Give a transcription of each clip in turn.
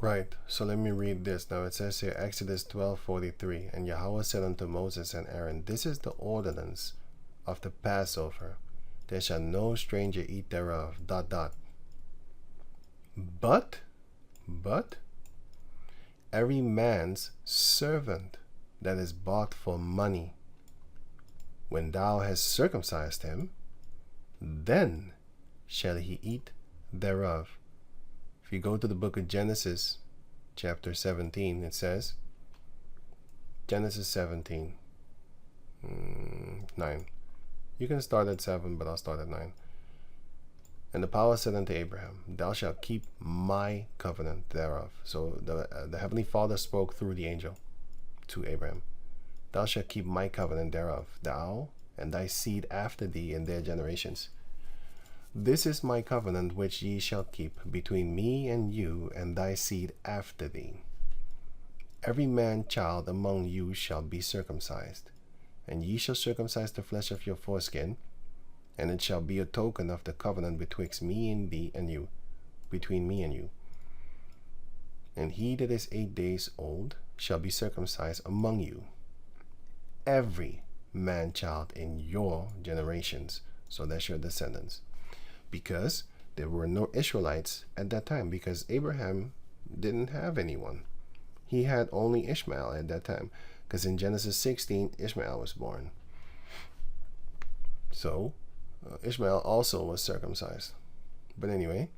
Right, so let me read this. Now it says here, Exodus 12:43, and Yahweh said unto Moses and Aaron, this is the ordinance of the Passover. There shall no stranger eat thereof, ... But every man's servant that is bought for money, when thou hast circumcised him, then shall he eat thereof. If you go to the book of Genesis, chapter 17, it says, Genesis 17, 9. You can start at 7, but I'll start at 9. And the power said unto Abraham, thou shalt keep my covenant thereof. So the Heavenly Father spoke through the angel to Abraham. Thou shalt keep my covenant thereof, thou and thy seed after thee in their generations. This is my covenant which ye shall keep between me and you and thy seed after thee. Every man child among you shall be circumcised, and ye shall circumcise the flesh of your foreskin, and it shall be a token of the covenant betwixt me and thee and you, between me and you. And he that is 8 days old shall be circumcised among you, every man child in your generations. So that's your descendants. Because there were no Israelites at that time, because Abraham didn't have anyone. He had only Ishmael at that time, because in Genesis 16, Ishmael was born. So Ishmael also was circumcised. But anyway,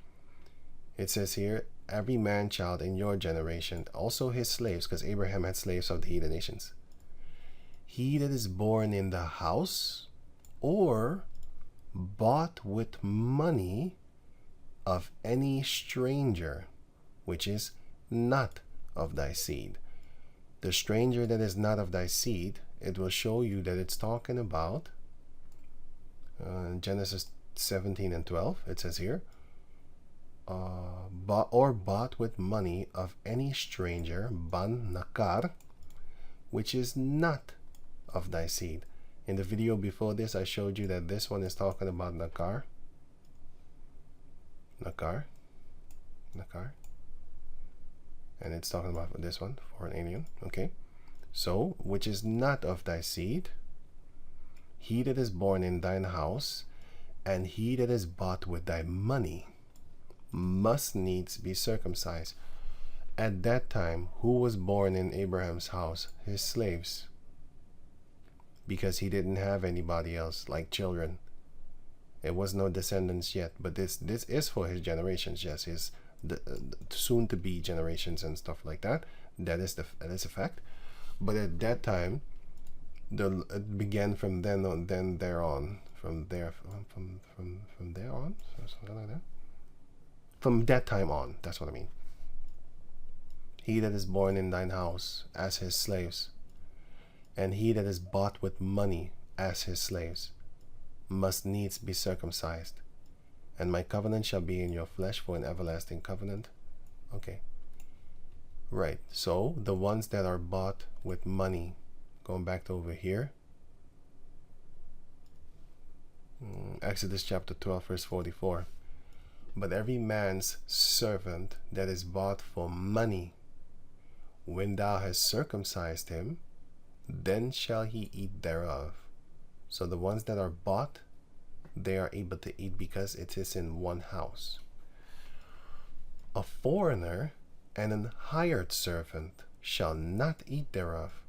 it says here, every man child in your generation, also his slaves, because Abraham had slaves of the heathen nations. He that is born in the house or bought with money of any stranger, which is not of thy seed. The stranger that is not of thy seed, it will show you that it's talking about Genesis 17 and 12. It says here, bought with money of any stranger, ban nakar, which is not of thy seed. In the video before this, I showed you that this one is talking about nakar. And it's talking about this one, for an alien. Okay. So, which is not of thy seed, he that is born in thine house, and he that is bought with thy money, must needs be circumcised. At that time, who was born in Abraham's house? His slaves. Because he didn't have anybody else, like children. It was no descendants yet, but this is for his generations. Yes, his soon to be generations and stuff like that. That is a fact. But at that time, it began from then on. From there on, something like that. From that time on, that's what I mean. He that is born in thine house as his slaves, and he that is bought with money as his slaves, must needs be circumcised. And my covenant shall be in your flesh for an everlasting covenant. Okay. Right. So the ones that are bought with money, going back to over here, Exodus chapter 12, verse 44. But every man's servant that is bought for money, when thou hast circumcised him, then shall he eat thereof. So the ones that are bought, they are able to eat because it is in one house. A foreigner and an hired servant shall not eat thereof.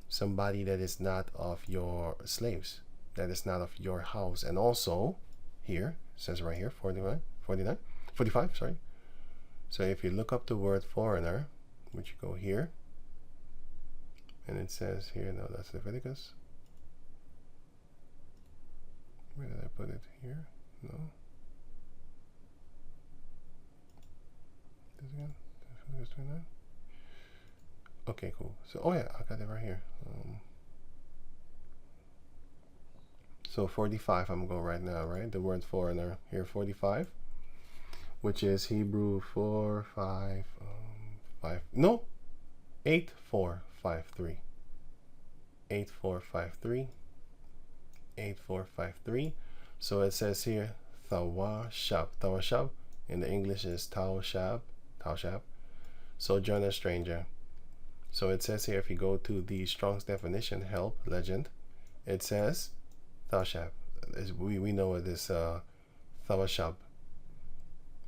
Somebody that is not of your slaves, that is not of your house. And also, here, it says right here, 45, sorry. So if you look up the word foreigner, which you go here, and it says here, no, that's Leviticus. Where did I put it? Here? No. This again? Leviticus 29? Okay, cool. So, oh yeah, I got it right here. So 45, I'm going right now, right? The word foreigner here, 45, which is Hebrew 4, 5, 5, no, 8, 4, 5, 3. 8, 4, 5, 3. 8, 4, 5, 3. So it says here, Thawashab. Thawashab in the English is Tawshab. Tawshab. sojourner, stranger. So it says here, if you go to the Strong's definition, help, legend, it says, Tashab. We know it is Tawashab.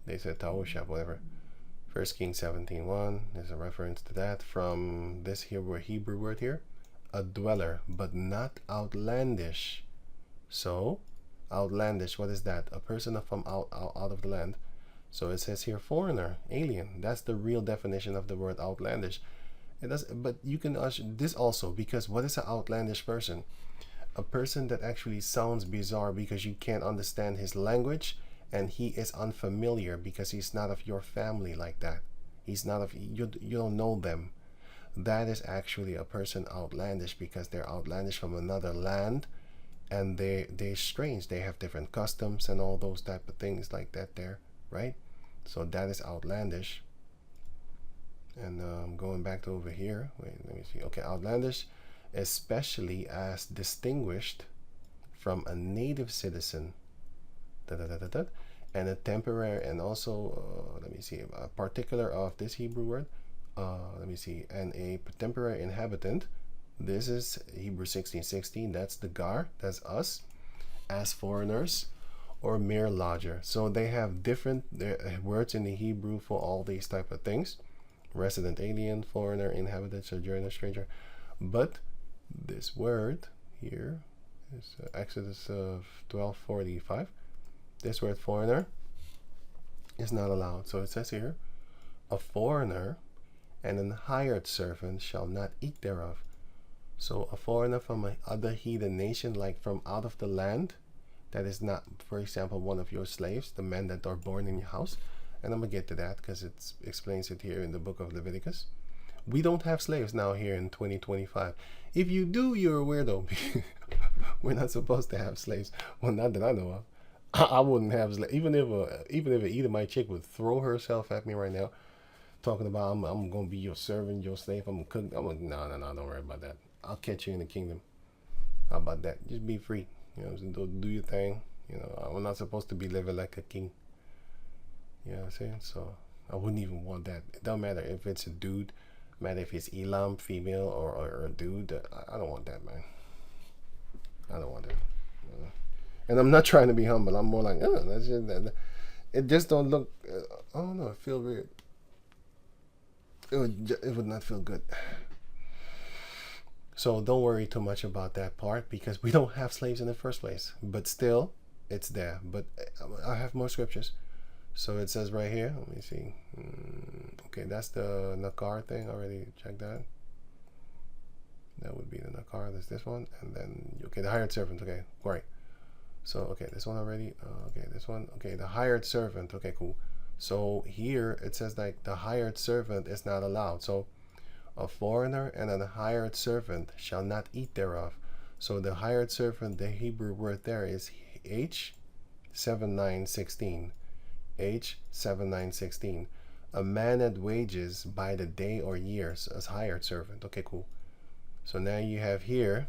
They said Tawashab, whatever. 1 Kings 17:1, there's a reference to that from this Hebrew word here. A dweller, but not outlandish. So, outlandish, what is that? A person from out of the land. So it says here, foreigner, alien. That's the real definition of the word outlandish. It does, but you can this also, because what is an outlandish person? A person that actually sounds bizarre because you can't understand his language, and he is unfamiliar because he's not of your family like that. He's not of you. You don't know them. That is actually a person outlandish, because they're outlandish from another land, and they're strange. They have different customs and all those type of things like that there, right? So that is outlandish. And going back to over here, wait, let me see. Okay, outlandish, especially as distinguished from a native citizen, and a temporary, and also let me see, a particular of this Hebrew word, let me see, and a temporary inhabitant. This is Hebrew 16:16. That's the gar, that's us, as foreigners, or mere lodger. So they have different words in the Hebrew for all these type of things: resident, alien, foreigner, inhabitant, sojourner, stranger. But this word here is Exodus 12:45. This word foreigner is not allowed. So it says here, a foreigner and an hired servant shall not eat thereof. So a foreigner from another heathen nation, like from out of the land, that is not, for example, one of your slaves, the men that are born in your house. And I'm going to get to that because it explains it here in the book of Leviticus. We don't have slaves now here in 2025. If you do, you're a weirdo. We're not supposed to have slaves. Well, not that I know of. I wouldn't have slaves. Even if an Edomite chick would throw herself at me right now, talking about I'm going to be your servant, your slave, I'm going to cook. No, don't worry about that. I'll catch you in the kingdom. How about that? Just be free. You know, do your thing. You know, I'm not supposed to be living like a king. You know what I'm saying? So I wouldn't even want that. It don't matter if it's a dude, matter if it's Elam, female, or a dude. I don't want that, man. I don't want that. And I'm not trying to be humble. I'm more like, that's just, it just don't look. I don't know. It feels weird. It would not feel good. So don't worry too much about that part, because we don't have slaves in the first place. But still, it's there. But I have more scriptures. So it says right here, let me see. Okay, that's the Nakar thing. Already checked that. That would be the Nakar. There's this one. And then, okay, the hired servant. Okay, great. So, okay, this one already. Okay, this one. Okay, the hired servant. Okay, cool. So here it says like the hired servant is not allowed. So a foreigner and a hired servant shall not eat thereof. So the hired servant, the Hebrew word there is H7916. H7916. A man at wages by the day or years as hired servant. Okay, cool. So now you have here.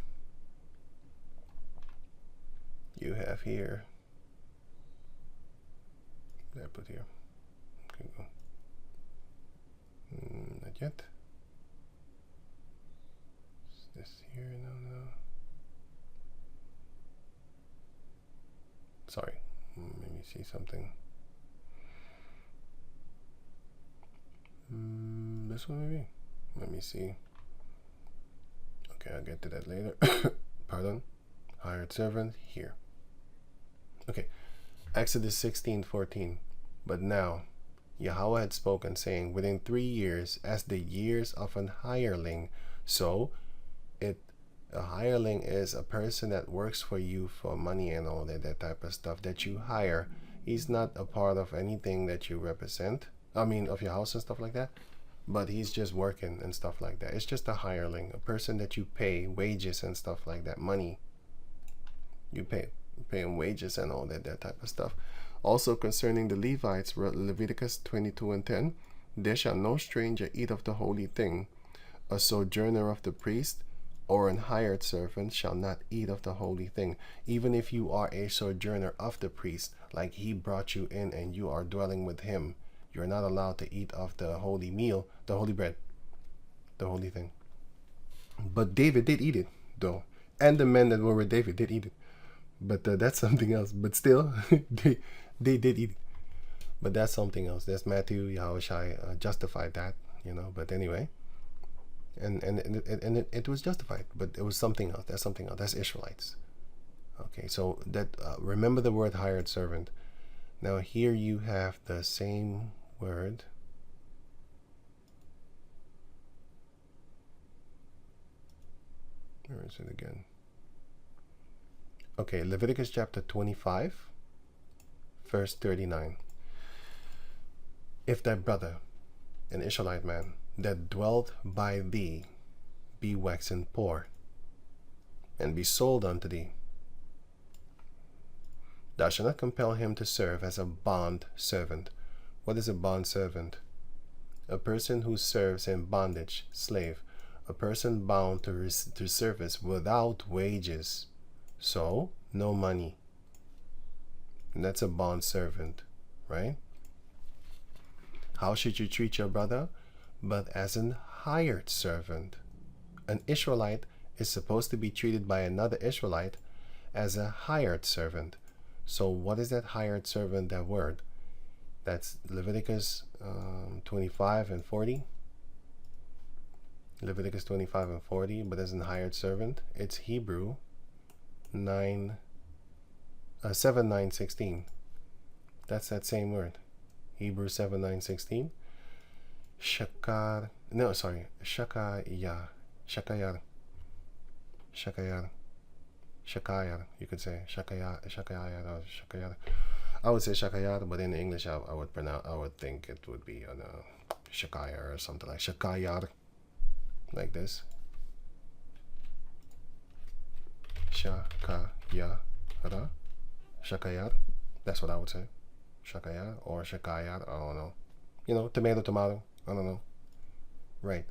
Did I put here? Okay, go. Not yet. Is this here? No. Sorry. Let me see something. This one maybe? Let me see. Okay, I'll get to that later. Pardon. Hired servant here. Okay. Exodus 16:14. But now Yahweh had spoken, saying, within 3 years, as the years of an hireling. So a hireling is a person that works for you for money and all that type of stuff that you hire. He's not a part of anything that you represent. I mean, of your house and stuff like that. But he's just working and stuff like that. It's just a hireling, a person that you pay wages and stuff like that. Money. You pay him wages and all that type of stuff. Also concerning the Levites, Leviticus 22:10, there shall no stranger eat of the holy thing. A sojourner of the priest or an hired servant shall not eat of the holy thing. Even if you are a sojourner of the priest, like he brought you in and you are dwelling with him, You're not allowed to eat of the holy meal, the holy bread, the holy thing. But David did eat it, though. And the men that were with David did eat it. But that's something else. But still, they did eat it. But that's something else. That's Matthew, Yahushua justified that, But anyway, and it was justified. But it was something else. That's something else. That's Israelites. Okay, so that remember the word hired servant. Now here you have the same word. Where is it again? Okay, Leviticus chapter 25, verse 39. If thy brother, an Israelite man, that dwelt by thee, be waxen poor, and be sold unto thee, thou shalt not compel him to serve as a bond servant. What is a bond servant? A person who serves in bondage, slave, a person bound to service without wages, so no money. And that's a bond servant, right? How should you treat your brother? But as an hired servant. An Israelite is supposed to be treated by another Israelite as a hired servant. So what is that hired servant, that word? That's Leviticus 25 and 40. Leviticus 25 and 40, but as an hired servant, it's Hebrew 7:9:16. That's that same word. Hebrew 7:9:16. Shakayar. Shakayar. You could say Shakayar. I would say Shakayar, but in English I would think it would be on Shakayar or something like Shakayar. Like this. Shakayar. That's what I would say. Shakayar or Shakayar. I don't know. Tomato. I don't know. Right.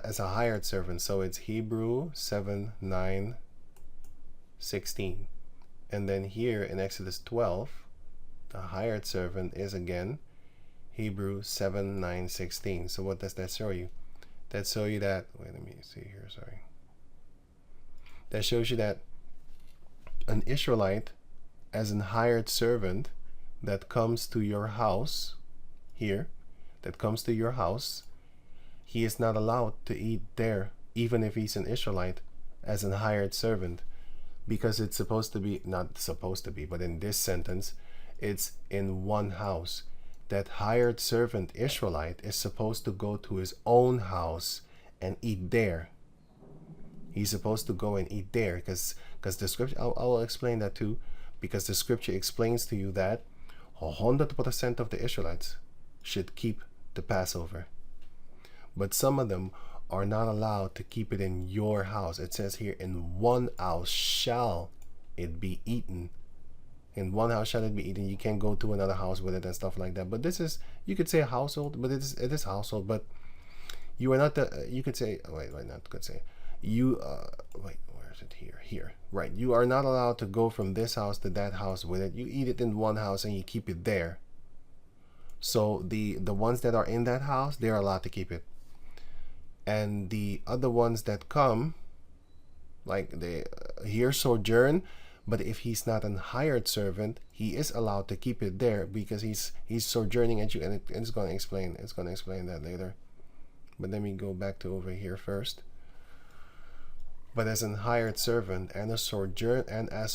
As a hired servant. So it's Hebrew 7:9:16. And then here in Exodus 12, the hired servant is again Hebrew 7:9:16. So what does that show you? That shows you that, wait, let me see here, sorry. That shows you that an Israelite as an hired servant that comes to your house here, he is not allowed to eat there, even if he's an Israelite as an hired servant, because it's supposed to be, not supposed to be, but in this sentence, it's in one house. That hired servant Israelite is supposed to go to his own house and eat there. He's supposed to go and eat there because the scripture, I'll explain that too, because the scripture explains to you that 100% of the Israelites should keep the Passover. But some of them are not allowed to keep it in your house. It says here, in one house shall it be eaten. In one house shall it be eaten. You can't go to another house with it and stuff like that. But this is, you could say a household, but it is household. But you are not the, you could say, wait, not could say. You, wait, where is it here? Here, right. You are not allowed to go from this house to that house with it. You eat it in one house and you keep it there. So the ones that are in that house, they're allowed to keep it. And the other ones that come, like they here sojourn, but if he's not a hired servant, he is allowed to keep it there because he's sojourning at you, and it's going to explain that later. But let me go back to over here first. But as a hired servant and as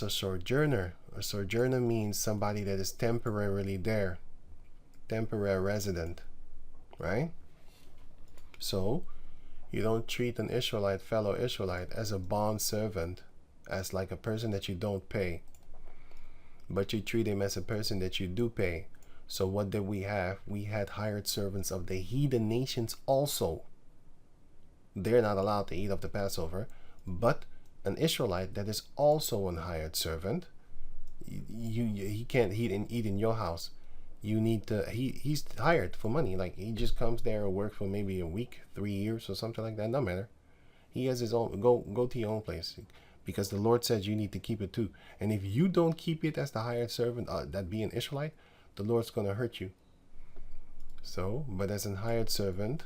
a sojourner, a sojourner means somebody that is temporarily there, temporary resident, right? So you don't treat an Israelite, fellow Israelite, as a bond servant, as like a person that you don't pay, but you treat him as a person that you do pay. So what did we have? We had hired servants of the heathen nations also. They're not allowed to eat of the Passover, but an Israelite that is also an hired servant, he can't eat in your house. You need to, he's hired for money. Like he just comes there and work for maybe a week, 3 years or something like that. No matter. He has his own, go to your own place, because the Lord says you need to keep it too. And if you don't keep it as the hired servant, that be an Israelite, The Lord's going to hurt you. So, but as an hired servant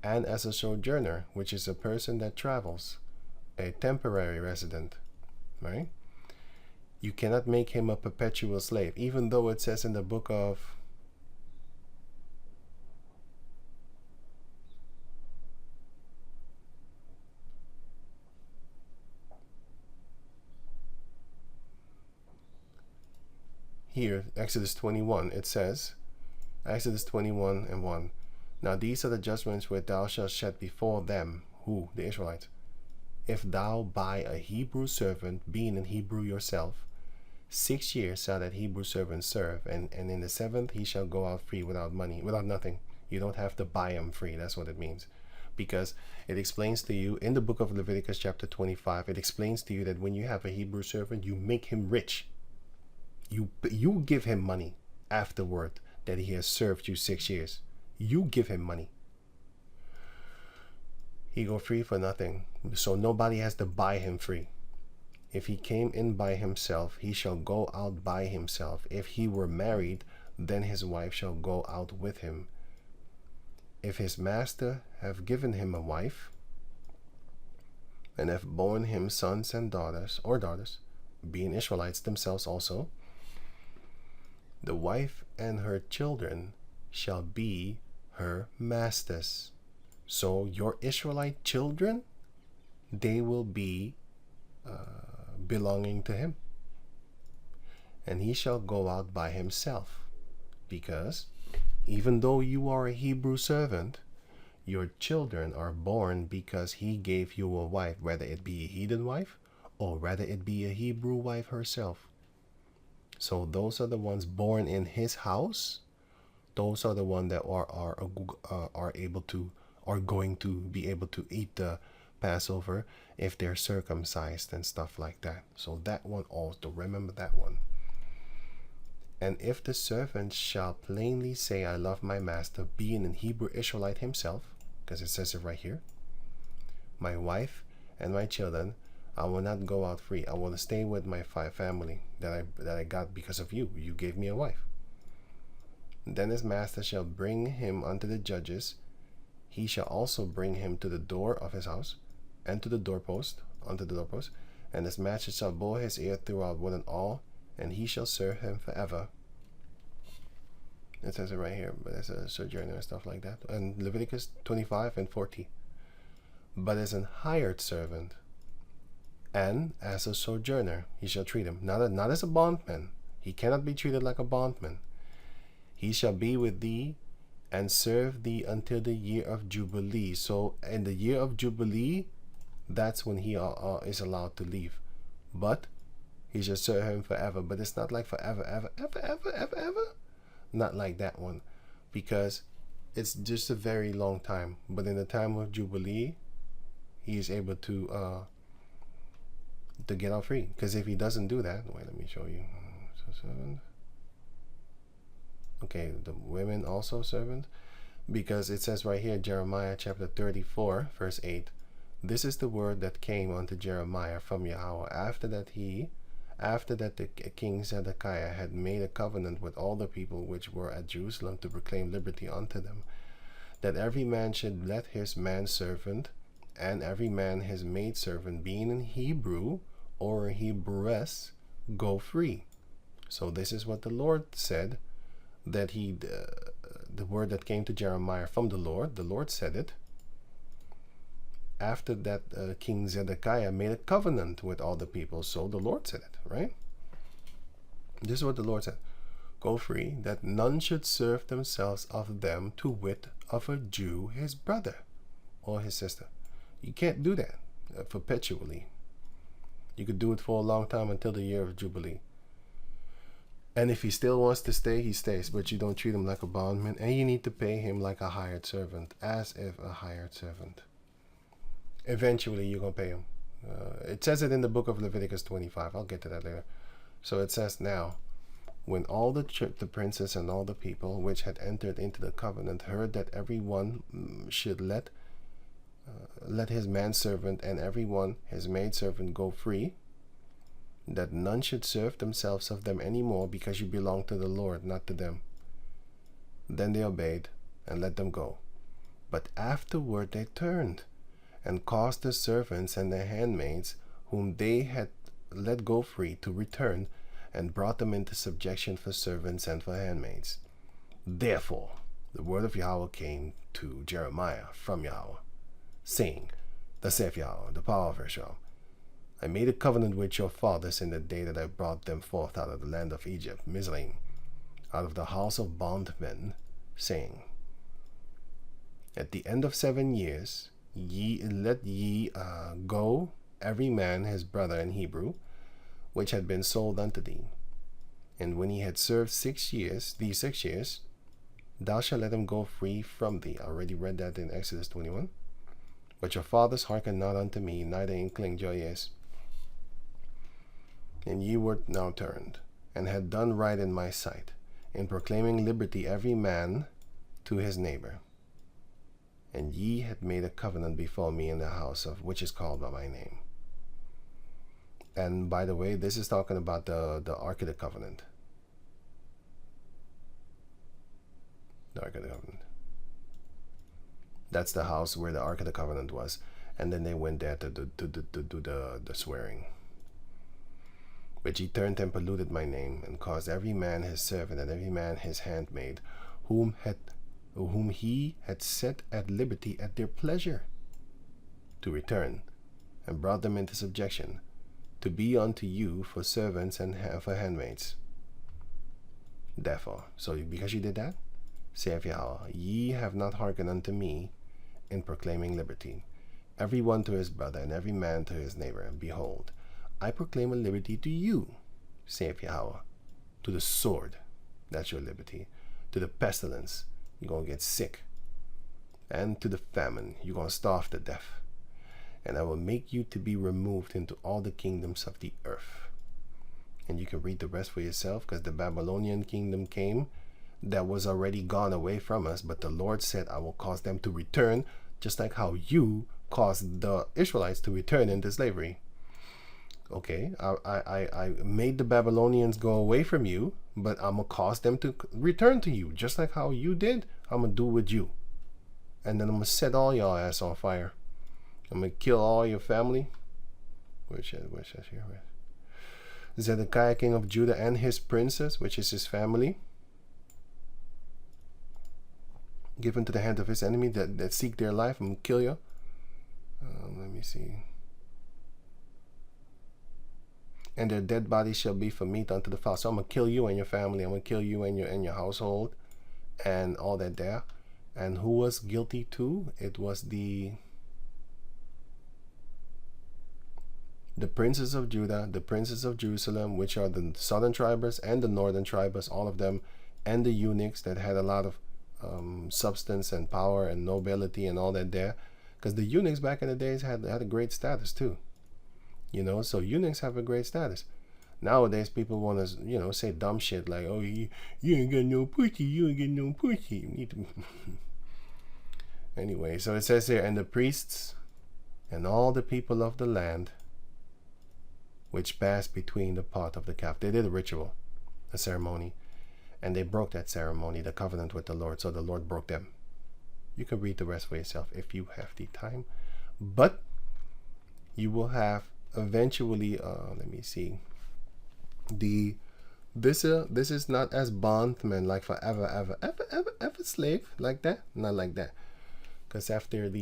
and as a sojourner, which is a person that travels, a temporary resident, right? You cannot make him a perpetual slave, even though it says in the book of here, Exodus 21, it says, Exodus 21 and 1, now these are the judgments which thou shalt shed before them, who? The Israelites. If thou buy a Hebrew servant, being an Hebrew yourself, 6 years shall that Hebrew servant serve, and in the 7th he shall go out free without money, without nothing. You don't have to buy him free. That's what it means. Because it explains to you in the book of Leviticus chapter 25, it explains to you that when you have a Hebrew servant, you make him rich. You give him money afterward that he has served you 6 years. You give him money. He go free for nothing. So nobody has to buy him free. If he came in by himself, he shall go out by himself. If he were married, then his wife shall go out with him. If his master have given him a wife, and have borne him sons and daughters, or daughters, being Israelites themselves also, the wife and her children shall be her masters. So your Israelite children, they will be belonging to him. And he shall go out by himself, because even though you are a Hebrew servant, your children are born because he gave you a wife, whether it be a heathen wife or whether it be a Hebrew wife herself. So those are the ones born in his house. Those are the ones that are going to be able to eat the Passover if they're circumcised and stuff like that. So that one also, remember that one. And if the servant shall plainly say, I love my master, being an Hebrew Israelite himself, because it says it right here, my wife and my children, I will not go out free. I will stay with my family that I got because of you. You gave me a wife. Then his master shall bring him unto the judges. He shall also bring him to the door of his house, and to the doorpost, unto the doorpost. And his master shall bow his ear throughout one and all, and he shall serve him forever. It says it right here, but it's a sojourner and stuff like that. And Leviticus 25 and 40. But as an hired servant, and as a sojourner, he shall treat him. Not as a bondman. He cannot be treated like a bondman. He shall be with thee, and serve thee until the year of Jubilee. So in the year of Jubilee, that's when he is allowed to leave. But he shall serve him forever. But it's not like forever, ever. Not like that one. Because it's just a very long time. But in the time of Jubilee, he is able to get out free. Because if he doesn't do that, wait, let me show you. So servant. Okay, the women also servant, because it says right here, Jeremiah chapter 34 verse 8, this is the word that came unto Jeremiah from Yahweh after that the king Zedekiah had made a covenant with all the people which were at Jerusalem to proclaim liberty unto them, that every man should let his manservant and every man his maidservant, being in Hebrew or Hebrewess, go free. So this is what the Lord said, that the word that came to Jeremiah from the Lord said it after that King Zedekiah made a covenant with all the people. So the Lord said it, right? This is what the Lord said. Go free, that none should serve themselves of them, to wit, of a Jew his brother or his sister. You can't do that perpetually. You could do it for a long time until the year of Jubilee. And if he still wants to stay, he stays. But you don't treat him like a bondman. And you need to pay him like a hired servant. As if a hired servant. Eventually, you're going to pay him. It says it in the book of Leviticus 25. I'll get to that later. So it says now, when all the princes and all the people which had entered into the covenant heard that every one should let his manservant and every one his maidservant go free, that none should serve themselves of them any more, because you belong to the Lord, not to them. Then they obeyed and let them go. But afterward they turned and caused the servants and the handmaids whom they had let go free to return, and brought them into subjection for servants and for handmaids. Therefore the word of Yahweh came to Jeremiah from Yahweh, saying, Thus saith Yahweh, the power of Israel, I made a covenant with your fathers in the day that I brought them forth out of the land of Egypt, Mizraim, out of the house of bondmen, saying, At the end of 7 years, let ye go every man his brother in Hebrew, which had been sold unto thee. And when he had served 6 years, these 6 years, thou shalt let him go free from thee. I already read that in Exodus 21. But your fathers hearkened not unto me, neither inclined your ears. And ye were now turned, and had done right in my sight, in proclaiming liberty every man to his neighbor. And ye had made a covenant before me in the house of which is called by my name. And by the way, this is talking about the Ark of the Covenant. The Ark of the Covenant. That's the house where the Ark of the Covenant was. And then they went there to do the swearing. But ye turned and polluted my name, and caused every man his servant and every man his handmaid, whom he had set at liberty at their pleasure, to return, and brought them into subjection, to be unto you for servants and for handmaids. Therefore, so because you did that, saith Yahweh, ye have not hearkened unto me in proclaiming liberty, every one to his brother, and every man to his neighbor. And behold, I proclaim a liberty to you, saith Yahweh, to the sword, that's your liberty, to the pestilence, you're going to get sick, and to the famine, you're going to starve to death. And I will make you to be removed into all the kingdoms of the earth. And you can read the rest for yourself, because the Babylonian kingdom came that was already gone away from us, but the Lord said, I will cause them to return, just like how you caused the Israelites to return into slavery. Okay, I made the Babylonians go away from you, but I'm going to cause them to return to you, just like how you did. I'm going to do with you. And then I'm going to set all your ass on fire. I'm going to kill all your family. Which is here? Zedekiah, king of Judah, and his princes, which is his family, given to the hand of his enemy that seek their life. I'm going to kill you. Let me see. And their dead bodies shall be for meat unto the fowl. So I'm going to kill you and your family. I'm going to kill you and your household and all that there. And who was guilty too? It was the princes of Judah, the princes of Jerusalem, which are the southern tribes and the northern tribes, all of them, and the eunuchs that had a lot of substance and power and nobility and all that there. Because the eunuchs back in the days had a great status too. You know, so eunuchs have a great status. Nowadays, people want to, say dumb shit like, oh, you ain't got no pussy, you ain't got no pussy. You need to... Anyway, so it says here, and the priests and all the people of the land which passed between the pot of the calf. They did a ritual, a ceremony, and they broke that ceremony, the covenant with the Lord. So the Lord broke them. You can read the rest for yourself if you have the time. But you will have eventually, let me see, this is not as bondman, like forever, ever slave, like that. Not like that. Because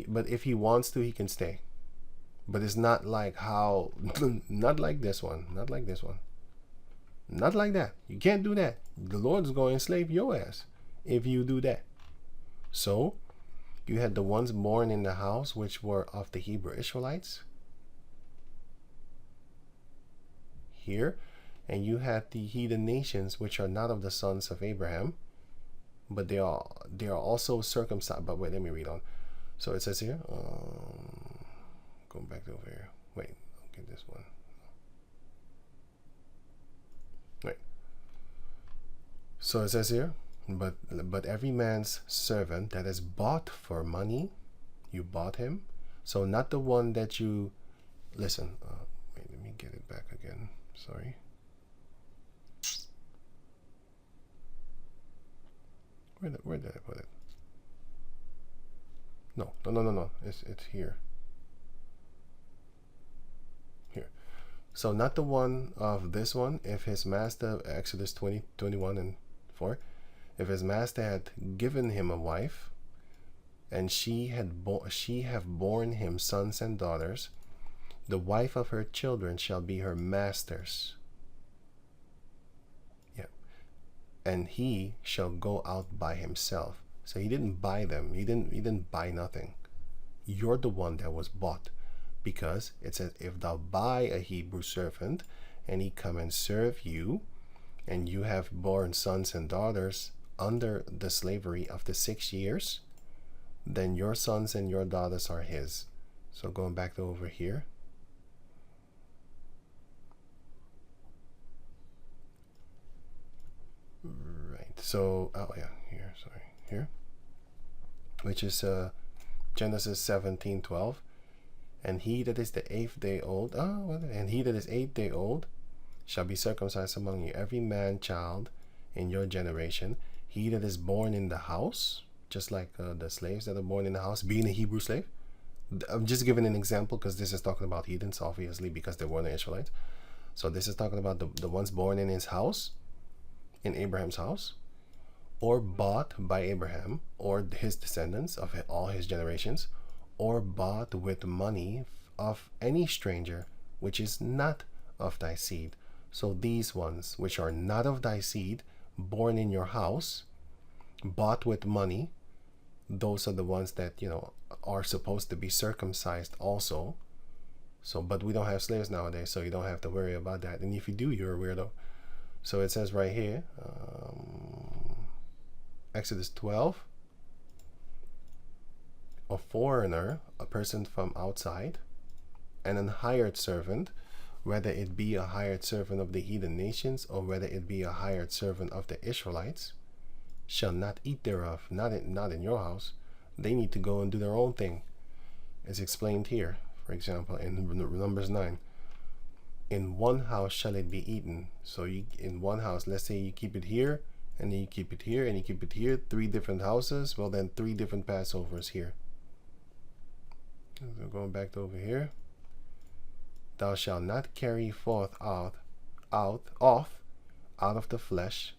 but if he wants to, he can stay. But it's not like how, not like this one, not like this one. Not like that. You can't do that. The Lord's going to enslave your ass if you do that. So, you had the ones born in the house, which were of the Hebrew Israelites. Here. And you had the heathen nations, which are not of the sons of Abraham. But they are also circumcised. But wait, let me read on. So it says here. Go back over here. Wait, okay, this one. Right. So it says here, but every man's servant that is bought for money, you bought him. So not the one that you, listen, wait, let me get it back again. Sorry. Where did I put it? No. It's here. Here. So not the one of this one. If his master, Exodus 20, 21 and 4, if his master had given him a wife, and she have borne him sons and daughters, the wife of her children shall be her master's. Yeah. And he shall go out by himself. So he didn't buy them. He didn't buy nothing. You're the one that was bought. Because it says, if thou buy a Hebrew servant, and he come and serve you, and you have borne sons and daughters under the slavery of the 6 years, then your sons and your daughters are his. So going back to over here. Right. So, oh yeah, here, sorry, here. Which is Genesis 17:12. And he that is the 8th day old, and he that is 8th day old shall be circumcised among you, every man child in your generation. He that is born in the house, just like the slaves that are born in the house, being a Hebrew slave. I'm just giving an example because this is talking about heathens, obviously, because they weren't Israelites. So this is talking about the ones born in his house, in Abraham's house, or bought by Abraham or his descendants of all his generations, or bought with money of any stranger which is not of thy seed. So these ones which are not of thy seed, born in your house, bought with money, those are the ones that, are supposed to be circumcised also. So, but we don't have slaves nowadays, so you don't have to worry about that. And if you do, you're a weirdo. So it says right here, Exodus 12, a foreigner, a person from outside, and an hired servant, whether it be a hired servant of the heathen nations, or whether it be a hired servant of the Israelites, shall not eat thereof, not in your house. They need to go and do their own thing. It's explained here, for example, in Numbers 9. In one house shall it be eaten. So in one house, let's say you keep it here, and then you keep it here, and you keep it here, 3 different houses, well then 3 different Passovers here. So going back to over here. Thou shalt not carry forth out of the flesh,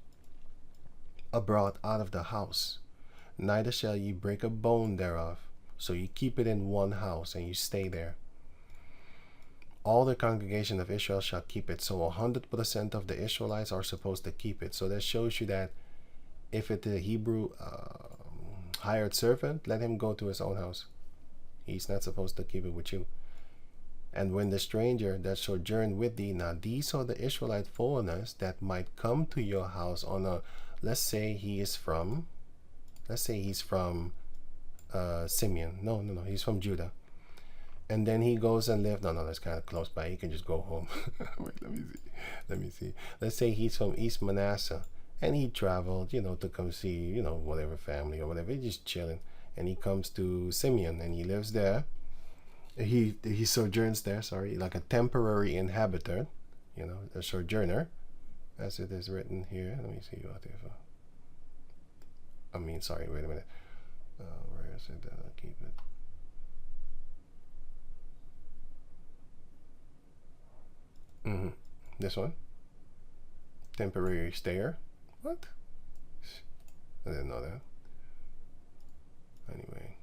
abroad out of the house, neither shall ye break a bone thereof. So you keep it in one house and you stay there. All the congregation of Israel shall keep it. So 100% of the Israelites are supposed to keep it. So that shows you that if it's a Hebrew hired servant, let him go to his own house. He's not supposed to keep it with you. And when the stranger that sojourned with thee, now these are the Israelite foreigners that might come to your house on a, let's say he's from Simeon. No, he's from Judah. And then he goes and lives, no, that's kind of close by. He can just go home. Wait, let me see. Let's say he's from East Manasseh, and he traveled, to come see, whatever family or whatever. He's just chilling. And he comes to Simeon, and he lives there. He sojourns there, like a temporary inhabitant, a sojourner, as it is written here. Let me see what if. Wait a minute. Where is it? Keep it. This one. Temporary stayer. What? I didn't know that. Anyway.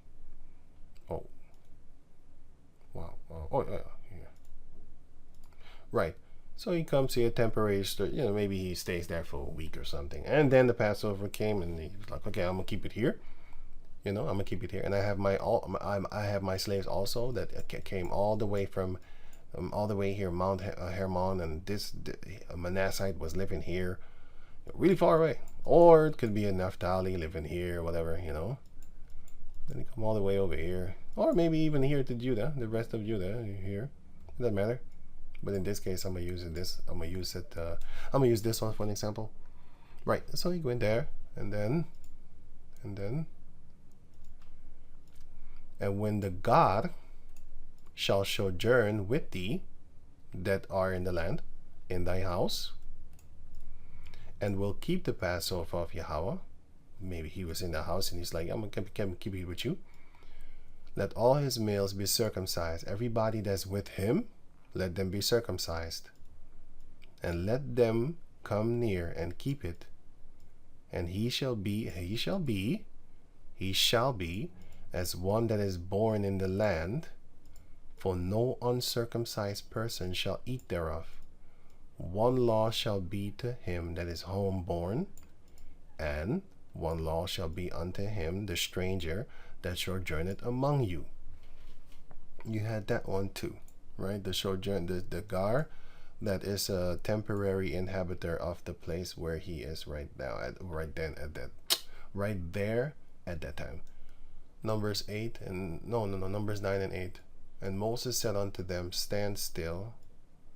Oh. Wow. Oh, yeah. Right. So he comes here temporary, maybe he stays there for a week or something. And then the Passover came, and he was like, okay, I'm gonna keep it here. I'm gonna keep it here. And I have my slaves also that came all the way from all the way here, Mount Hermon, and this Manassite was living here, really far away. Or it could be a Naphtali living here, whatever, Then he come all the way over here, or maybe even here to Judah, the rest of Judah here. It doesn't matter. But in this case, I'm gonna use this. I'm gonna use this one for an example. Right. So you go in there, and when the God shall sojourn with thee that are in the land, in thy house, and will keep the Passover of Yahweh. Maybe he was in the house and he's like, I'm gonna keep it with you. Let all his males be circumcised. Everybody that's with him, let them be circumcised. And let them come near and keep it. And he shall be as one that is born in the land, for no uncircumcised person shall eat thereof. One law shall be to him that is homeborn, and one law shall be unto him, the stranger that sojourneth among you. You had that one too, right? The sojourner, the gar, that is a temporary inhabitor of the place where he is right now, right there at that time. Numbers 9 and 8. And Moses said unto them, stand still,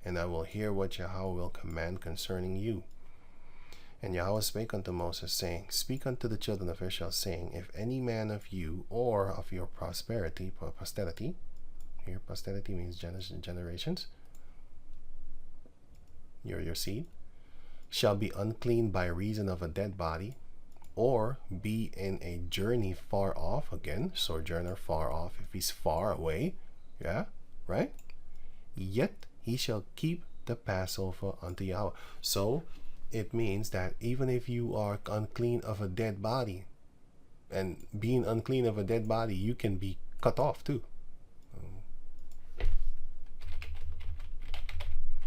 and I will hear what Yahweh will command concerning you. And Yahweh spake unto Moses, saying, speak unto the children of Israel, saying, if any man of you or of your posterity, here posterity means generations, your seed, shall be unclean by reason of a dead body, or be in a journey far off, again, sojourner far off, if he's far away, yeah, right? Yet he shall keep the Passover unto Yahweh. So it means that even if you are unclean of a dead body, and being unclean of a dead body, you can be cut off too.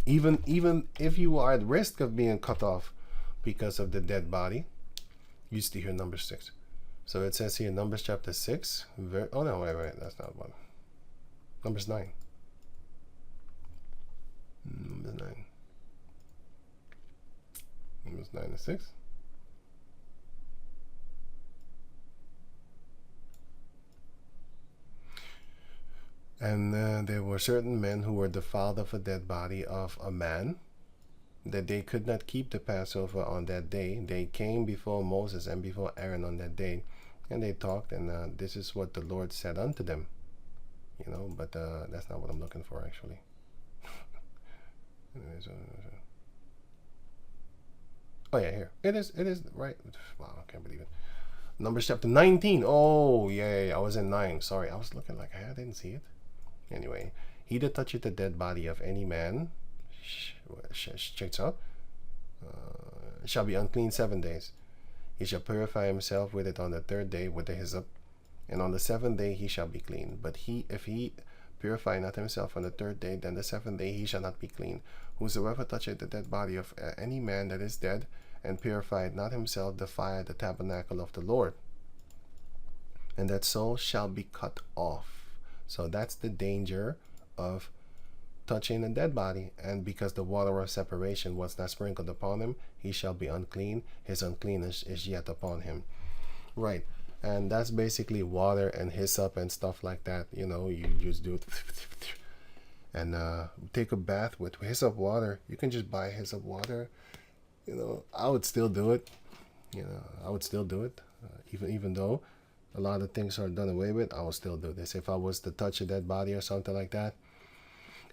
Even if you are at risk of being cut off because of the dead body, you still hear Numbers 6. So it says here, Numbers chapter 6. Oh no, wait, that's not one. Numbers 9. Numbers 9. Numbers 9 and 6. And there were certain men who were defiled of a dead body of a man, that they could not keep the Passover on that day. They came before Moses and before Aaron on that day, and they talked, and this is what the Lord said unto them. You know, but that's not what I'm looking for, actually. Oh yeah, here it is right. Wow, I can't believe it. Numbers chapter 19. Oh yeah, I was in 9. Sorry, I was looking like I didn't see it. Anyway, he that toucheth the dead body of any man, checks out, shall be unclean 7 days. He shall purify himself with it on the 3rd day with the hyssop, and on the 7th day he shall be clean. But if he purify not himself on the 3rd day, then the 7th day he shall not be clean. Whosoever toucheth the dead body of any man that is dead, and purifieth not himself, defileth the tabernacle of the Lord, and that soul shall be cut off. So that's the danger of touching a dead body. And because the water of separation was not sprinkled upon him, he shall be unclean. His uncleanness is yet upon him. Right. And that's basically water and hyssop and stuff like that. You know, you just do it and take a bath with hyssop water. You can just buy hyssop water. You know, I would still do it. You know, I would still do it. Even though a lot of things are done away with, I will still do this. If I was to touch a dead body or something like that,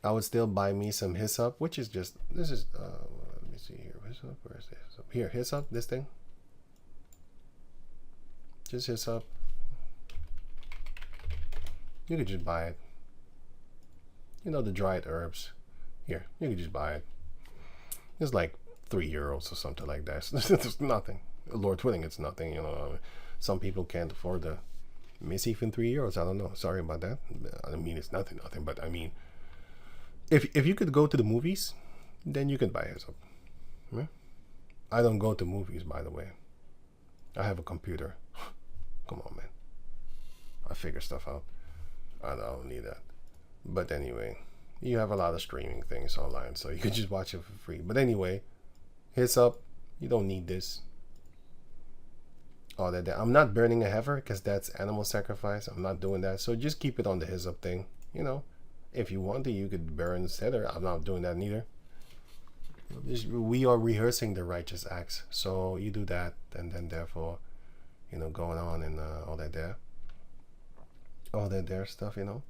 I would still buy me some hyssop, which is just, this is, let me see here, hyssop, where is this? Here, hyssop, this thing. Just hyssop. You could just buy it. You know, the dried herbs. Here, you could just buy it. It's like €3 or something like that. It's nothing. Lord willing, it's nothing, you know. Some people can't afford the miss even €3. I don't know. Sorry about that. I mean, it's nothing, but I mean, if you could go to the movies, then you can buy hyssop. Yeah? I don't go to movies, by the way. I have a computer. Come on, man. I figure stuff out. I don't need that. But anyway, you have a lot of streaming things online, so you can just watch it for free. But anyway, hyssop, you don't need this. All that. I'm not burning a heifer because that's animal sacrifice. I'm not doing that. So just keep it on the hyssop thing. You know, if you want to, you could burn cedar. I'm not doing that neither. We are rehearsing the righteous acts. So you do that, and then therefore, you know, going on and all that there stuff, you know.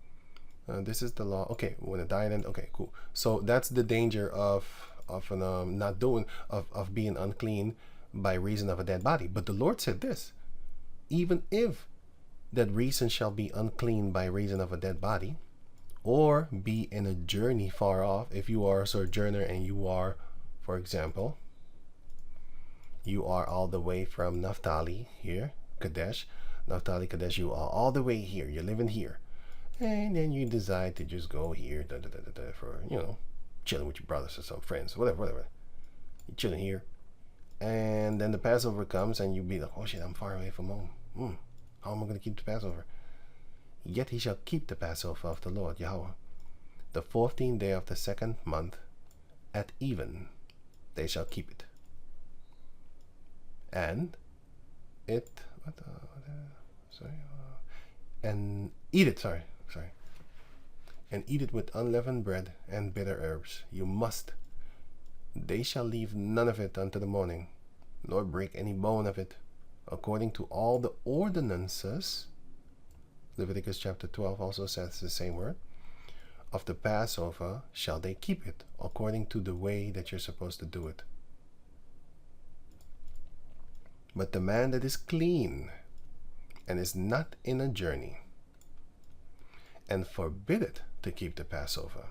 This is the law. Okay, when a diet end. Okay, cool. So that's the danger of not doing of being unclean by reason of a dead body. But the Lord said this: even if that reason shall be unclean by reason of a dead body, or be in a journey far off. If you are a sojourner and you are, for example, you are all the way from Naphtali here, Kadesh, Naphtali, Kadesh, you are all the way here, you're living here, and then you decide to just go here for, chilling with your brothers or some friends, whatever. You're chilling here, and then the Passover comes, and you be like, oh shit, I'm far away from home. How am I going to keep the Passover? Yet he shall keep the Passover of the Lord Yahweh, the 14th day of the 2nd month, at even they shall keep it. And and eat it, and eat it with unleavened bread and bitter herbs. You must. They shall leave none of it unto the morning, nor break any bone of it, according to all the ordinances. Leviticus chapter 12 also says the same word. Of the Passover shall they keep it, according to the way that you're supposed to do it. But the man that is clean, and is not in a journey, and forbiddeth to keep the Passover,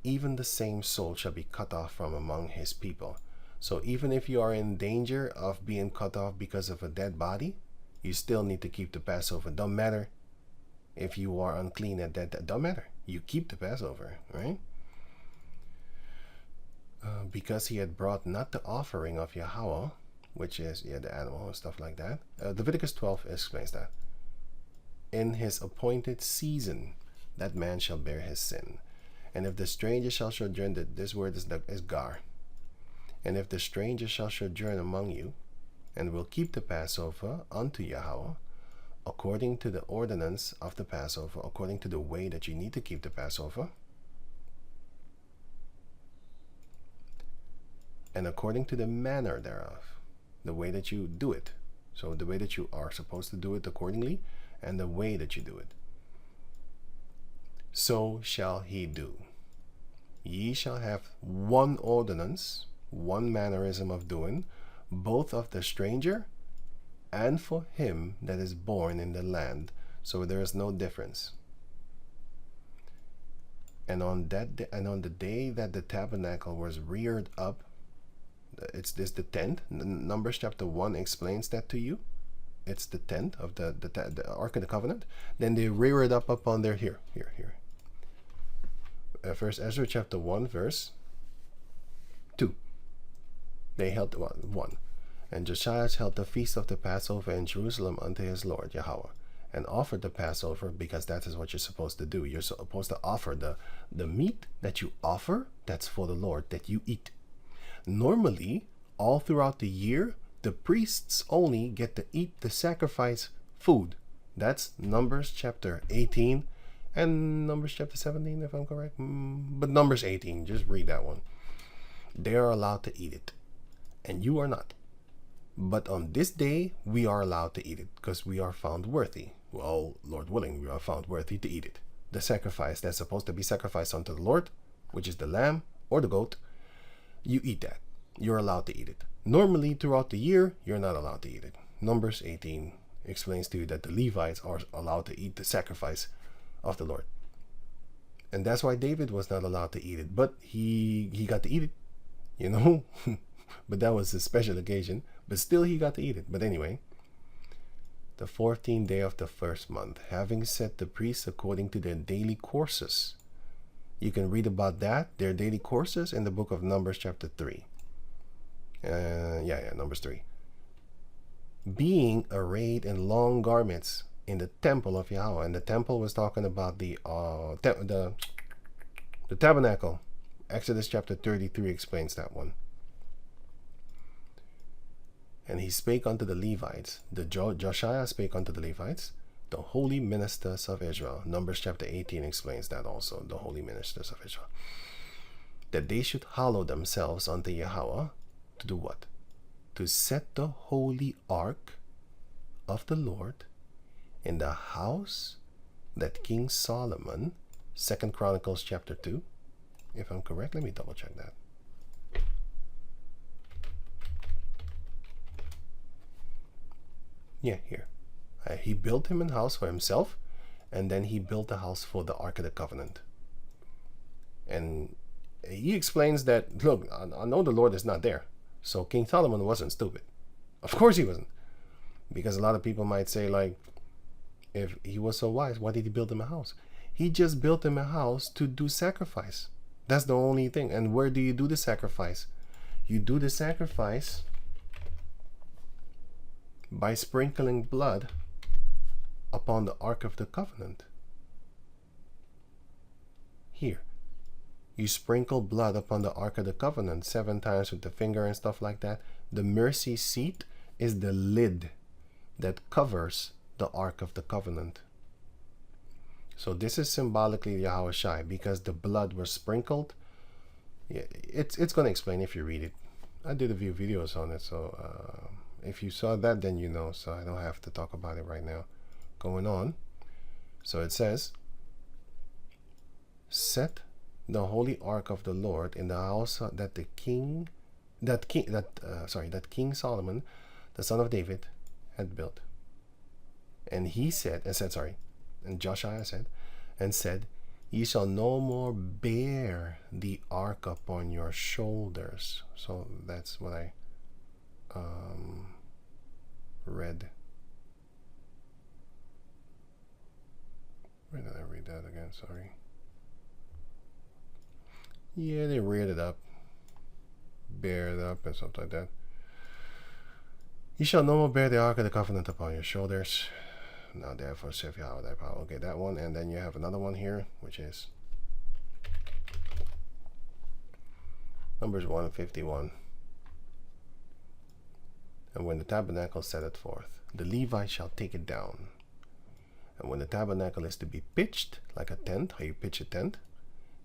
even the same soul shall be cut off from among his people. So even if you are in danger of being cut off because of a dead body, you still need to keep the Passover. Don't matter if you are unclean at that. Don't matter. You keep the Passover, right? Because he had brought not the offering of Yahweh, which is the animal and stuff like that. Leviticus 12 explains that. In his appointed season, that man shall bear his sin. And if the stranger shall sojourn, this word is gar. And if the stranger shall sojourn among you, and will keep the Passover unto Yahweh, according to the ordinance of the Passover, according to the way that you need to keep the Passover, and according to the manner thereof, the way that you do it. So the way that you are supposed to do it accordingly, and the way that you do it. So shall he do. Ye shall have one ordinance, one mannerism of doing, both of the stranger and for him that is born in the land. So there is no difference. And on the day that the tabernacle was reared up, it's this the tent. Numbers chapter 1 explains that to you. It's the tent of the Ark of the Covenant. Then they rear it up upon their here. First Ezra chapter 1 verse 2. They held 1. And Josiah held the feast of the Passover in Jerusalem unto his Lord Yahweh, and offered the Passover, because that is what you're supposed to do. You're supposed to offer the meat that you offer, that's for the Lord, that you eat. Normally, all throughout the year, the priests only get to eat the sacrifice food. That's Numbers chapter 18 and Numbers chapter 17, if I'm correct. But Numbers 18, just read that one. They are allowed to eat it, and you are not. But on this day, we are allowed to eat it, because we are found worthy. Well, Lord willing, we are found worthy to eat it. The sacrifice that's supposed to be sacrificed unto the Lord, which is the lamb or the goat, you eat that. You're allowed to eat it. Normally, throughout the year, you're not allowed to eat it. Numbers 18 explains to you that the Levites are allowed to eat the sacrifice of the Lord. And that's why David was not allowed to eat it. But he got to eat it, But that was a special occasion. But still, he got to eat it. But anyway, the 14th day of the first month, having set the priests according to their daily courses. You can read about that, their daily courses, in the book of Numbers chapter 3. Numbers 3. Being arrayed in long garments in the temple of Yahweh. And the temple was talking about the tabernacle. Exodus chapter 33 explains that one. And he spake unto the Levites, Josiah spake unto the Levites, the holy ministers of Israel. Numbers chapter 18 explains that also, the holy ministers of Israel. That they should hallow themselves unto Yahweh, to do what? To set the holy ark of the Lord in the house that King Solomon, 2 Chronicles chapter 2, If I'm correct, let me double check that. Yeah, here. He built him a house for himself, and then he built a house for the Ark of the Covenant. And he explains that, look, I know the Lord is not there. So King Solomon wasn't stupid. Of course he wasn't. Because a lot of people might say, like, if he was so wise, why did he build him a house? He just built him a house to do sacrifice. That's the only thing. And where do you do the sacrifice? You do the sacrifice by sprinkling blood upon the Ark of the Covenant. Here. You sprinkle blood upon the Ark of the Covenant 7 times with the finger and stuff like that. The mercy seat is the lid that covers the Ark of the Covenant. So this is symbolically Yahushai, because the blood was sprinkled. Yeah, it's going to explain if you read it. I did a few videos on it, so if you saw that, then you know, so I don't have to talk about it right now. Going on. So it says, set the holy ark of the Lord in the house that King Solomon, the son of David, had built. And he said, and Joshua said, ye shall no more bear the ark upon your shoulders. So that's what I read. Where did I read that again? Sorry. Yeah, they reared it up, bear it up, and something like that. Ye shall no more bear the ark of the covenant upon your shoulders. Now therefore serve Yahweh thy power. Okay, that one, and then you have another one here, which is Numbers 1:51. And when the tabernacle setteth forth, the Levite shall take it down. And when the tabernacle is to be pitched, like a tent, how you pitch a tent,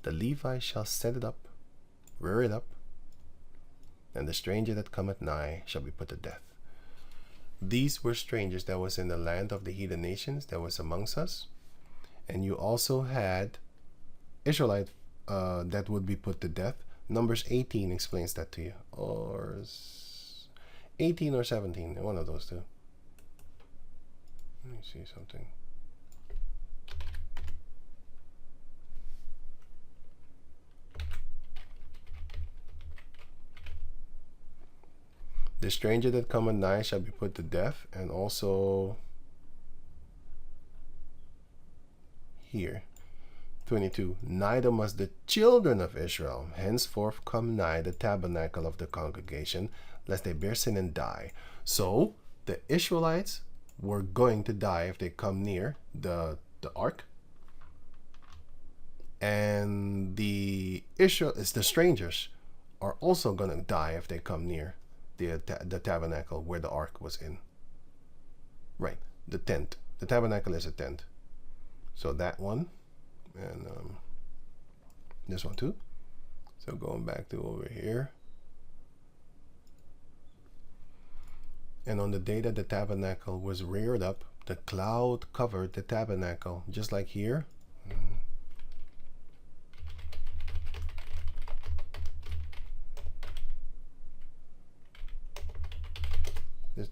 the Levite shall set it up, rear it up, and the stranger that cometh nigh shall be put to death. These were strangers that was in the land of the heathen nations, that was amongst us. And you also had Israelite that would be put to death. Numbers 18 explains that to you. Or 18 or 17, one of those two. Let me see something. The stranger that cometh nigh shall be put to death. And also here, 22. Neither must the children of Israel henceforth come nigh the tabernacle of the congregation, lest they bear sin and die. So the Israelites were going to die if they come near the ark. And the strangers are also going to die if they come near the tabernacle where the ark was in. Right, the tent. The tabernacle is a tent. So that one, and this one too. So going back to over here. And on the day that the tabernacle was reared up, the cloud covered the tabernacle, just like here.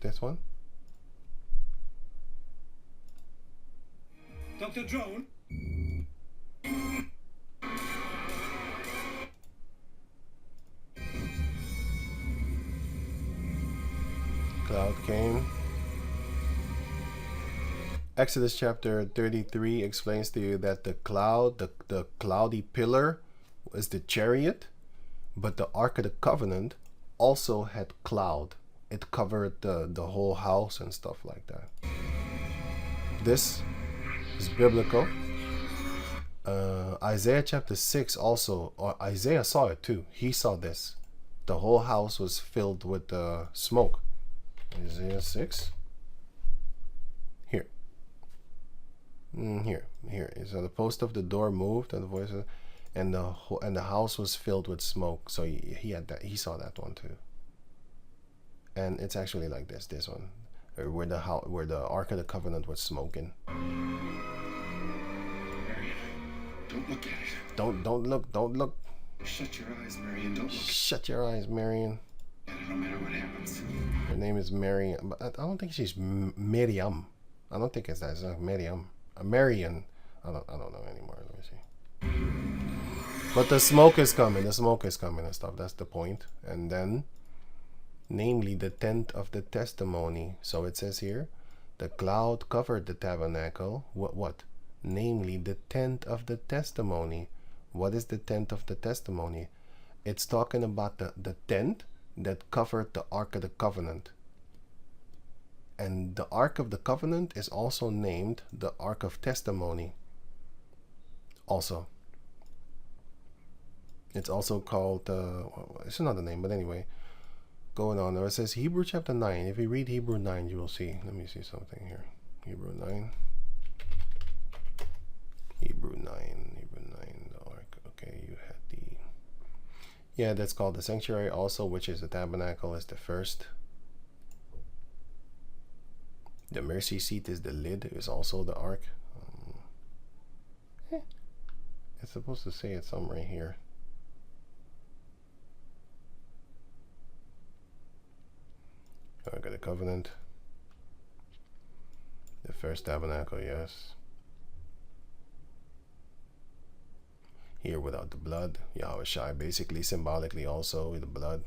This one. Dr. Drone. Cloud came. Exodus chapter 33 explains to you that the cloud, the cloudy pillar, is the chariot, but the Ark of the Covenant also had cloud. It covered the whole house and stuff like that. This is biblical. Isaiah chapter 6 also, or Isaiah saw it too. He saw this. The whole house was filled with smoke. Isaiah 6. Here. Here. So the post of the door moved, and the voice of, and the house was filled with smoke. So he had that. He saw that one too. And it's actually like this one, where the Ark of the Covenant was smoking. Don't look at it. Don't look. Shut your eyes, Marion. Don't look. Shut your eyes, Marion. No matter what happens. Her name is Marion, but I don't think she's Miriam. I don't think it's that. It's like Miriam. Marion. I don't know anymore. Let me see. But the smoke is coming. The smoke is coming and stuff. That's the point. And then, namely, the tent of the testimony. So it says here, the cloud covered the tabernacle. What? Namely, the tent of the testimony. What is the tent of the testimony? It's talking about the tent that covered the Ark of the Covenant. And the Ark of the Covenant is also named the Ark of Testimony. Also. It's also called, it's another name, but anyway. Going on there, it says Hebrew chapter 9. If you read Hebrew 9, you will see. Let me see something here. Hebrew 9. Hebrew 9, the Ark. Okay, you had the... Yeah, that's called the sanctuary also, which is the tabernacle, is the first. The mercy seat is the lid, is also the ark. It's supposed to say it somewhere right here. Ark of the Covenant. The first tabernacle, yes. Here without the blood. Yahweh Shai, basically symbolically also with the blood.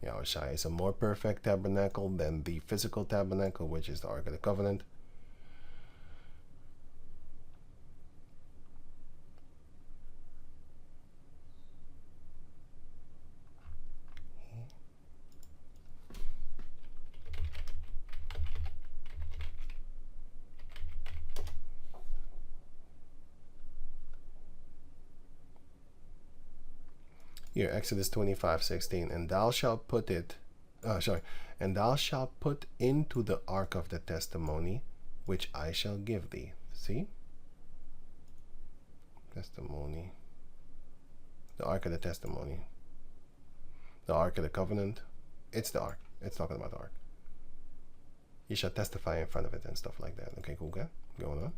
Yahweh Shai is a more perfect tabernacle than the physical tabernacle, which is the Ark of the Covenant. Here, Exodus 25:16, and thou shalt put it, and thou shalt put into the ark of the testimony, which I shall give thee. See? Testimony. The ark of the testimony. The ark of the covenant. It's the ark. It's talking about the ark. You shall testify in front of it and stuff like that. Okay, cool, okay? Going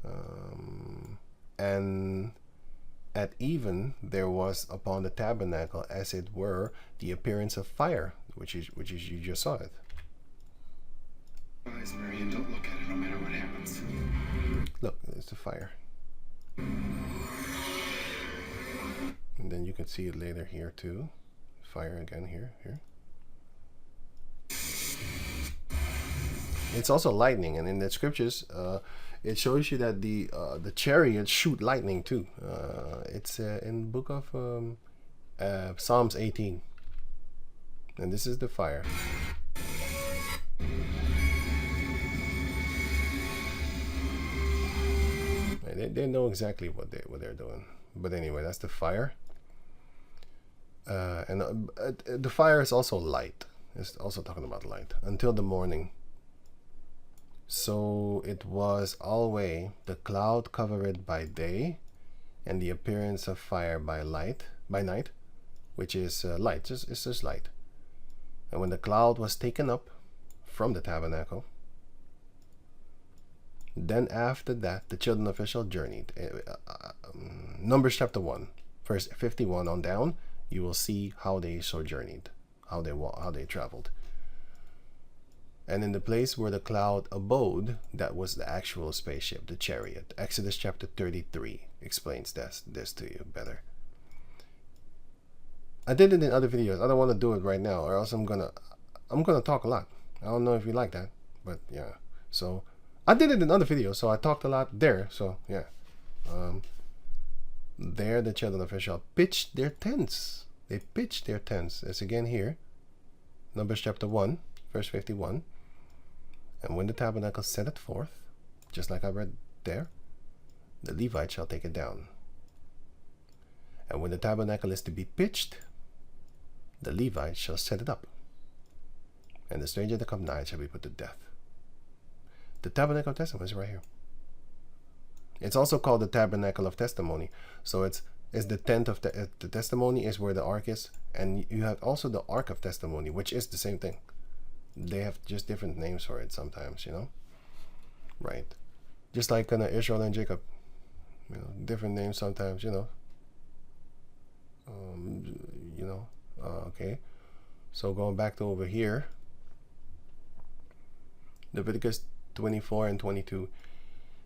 on. And at even there was upon the tabernacle, as it were, the appearance of fire, which is you just saw it. Eyes, Marion, don't look at it no matter what happens. Look, it's the fire. And then you can see it later here too. Fire again here. It's also lightning, and in the scriptures, it shows you that the chariots shoot lightning too. It's in book of Psalms 18, and this is the fire. They know exactly what they're doing, but anyway, that's the fire. And the fire is also light. It's also talking about light until the morning. So it was always the cloud covered by day, and the appearance of fire by night, which is light. It's just light. And when the cloud was taken up from the tabernacle, then after that the children of Israel journeyed. Numbers chapter 1, verse 51 on down, you will see how they sojourneyed, how they traveled. And in the place where the cloud abode, that was the actual spaceship, the chariot. Exodus chapter 33 explains this to you better. I did it in other videos. I don't want to do it right now, or else I'm gonna talk a lot. I don't know if you like that, but yeah. So I did it in other videos, so I talked a lot there. So yeah, there the children of Israel pitched their tents. They pitched their tents. It's again here, Numbers chapter 1, verse 51. And when the tabernacle setteth forth, just like I read there, the Levite shall take it down. And when the tabernacle is to be pitched, the Levite shall set it up. And the stranger that come nigh shall be put to death. The tabernacle of testimony is right here. It's also called the tabernacle of testimony. So it's the tent of the testimony is where the ark is. And you have also the ark of testimony, which is the same thing. They have just different names for it sometimes, you know? Right. Just like Israel and Jacob. different names sometimes, okay. So going back to over here, Leviticus 24 and 22,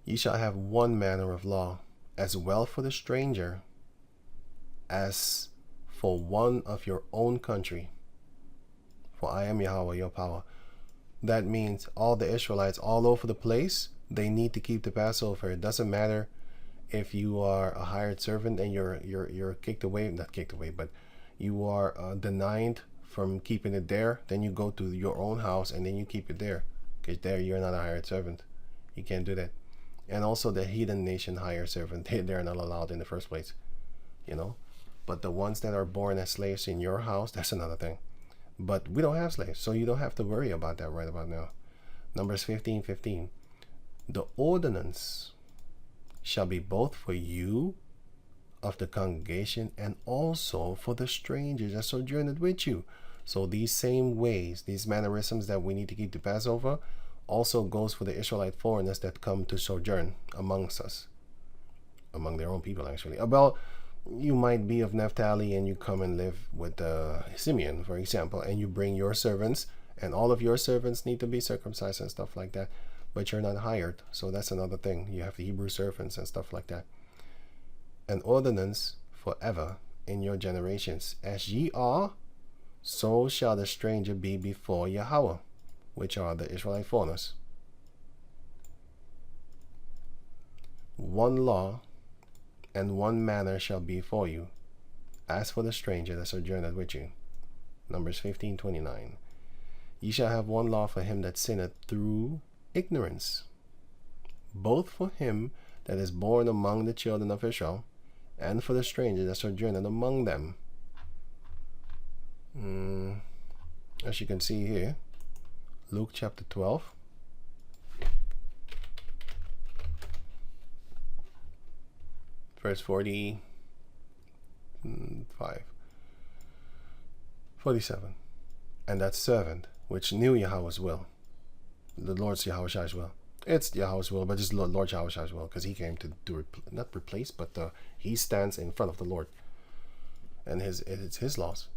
ye shall have one manner of law, as well for the stranger as for one of your own country. For I am Yahweh, your power. That means all the Israelites all over the place, they need to keep the Passover. It doesn't matter if you are a hired servant and you're kicked away, not kicked away, but you are denied from keeping it there. Then you go to your own house and then you keep it there, because there you're not a hired servant. You can't do that. And also the heathen nation hired servant, they're not allowed in the first place, But the ones that are born as slaves in your house, that's another thing. But we don't have slaves, so you don't have to worry about that right about now. Numbers 15:15. The ordinance shall be both for you of the congregation and also for the strangers that sojourned with you. So these same ways, these mannerisms that we need to keep the Passover, also goes for the Israelite foreigners that come to sojourn amongst us, among their own people actually. Well, you might be of Naphtali and you come and live with Simeon, for example, and you bring your servants, and all of your servants need to be circumcised and stuff like that, but you're not hired, so that's another thing. You have the Hebrew servants and stuff like that. An ordinance forever in your generations. As ye are, so shall the stranger be before Yahweh, which are the Israelite foreigners. One law and one manner shall be for you, as for the stranger that sojourneth with you. Numbers 15:29. Ye shall have one law for him that sinneth through ignorance, both for him that is born among the children of Israel, and for the stranger that sojourneth among them. As you can see here, Luke chapter 12. Verse 45. 47. And that servant which knew Yahweh's will, the Lord's Yahweh's will. It's Yahweh's will, but it's Lord Yahweh's will, because he came to not replace, but he stands in front of the Lord. And it's his laws.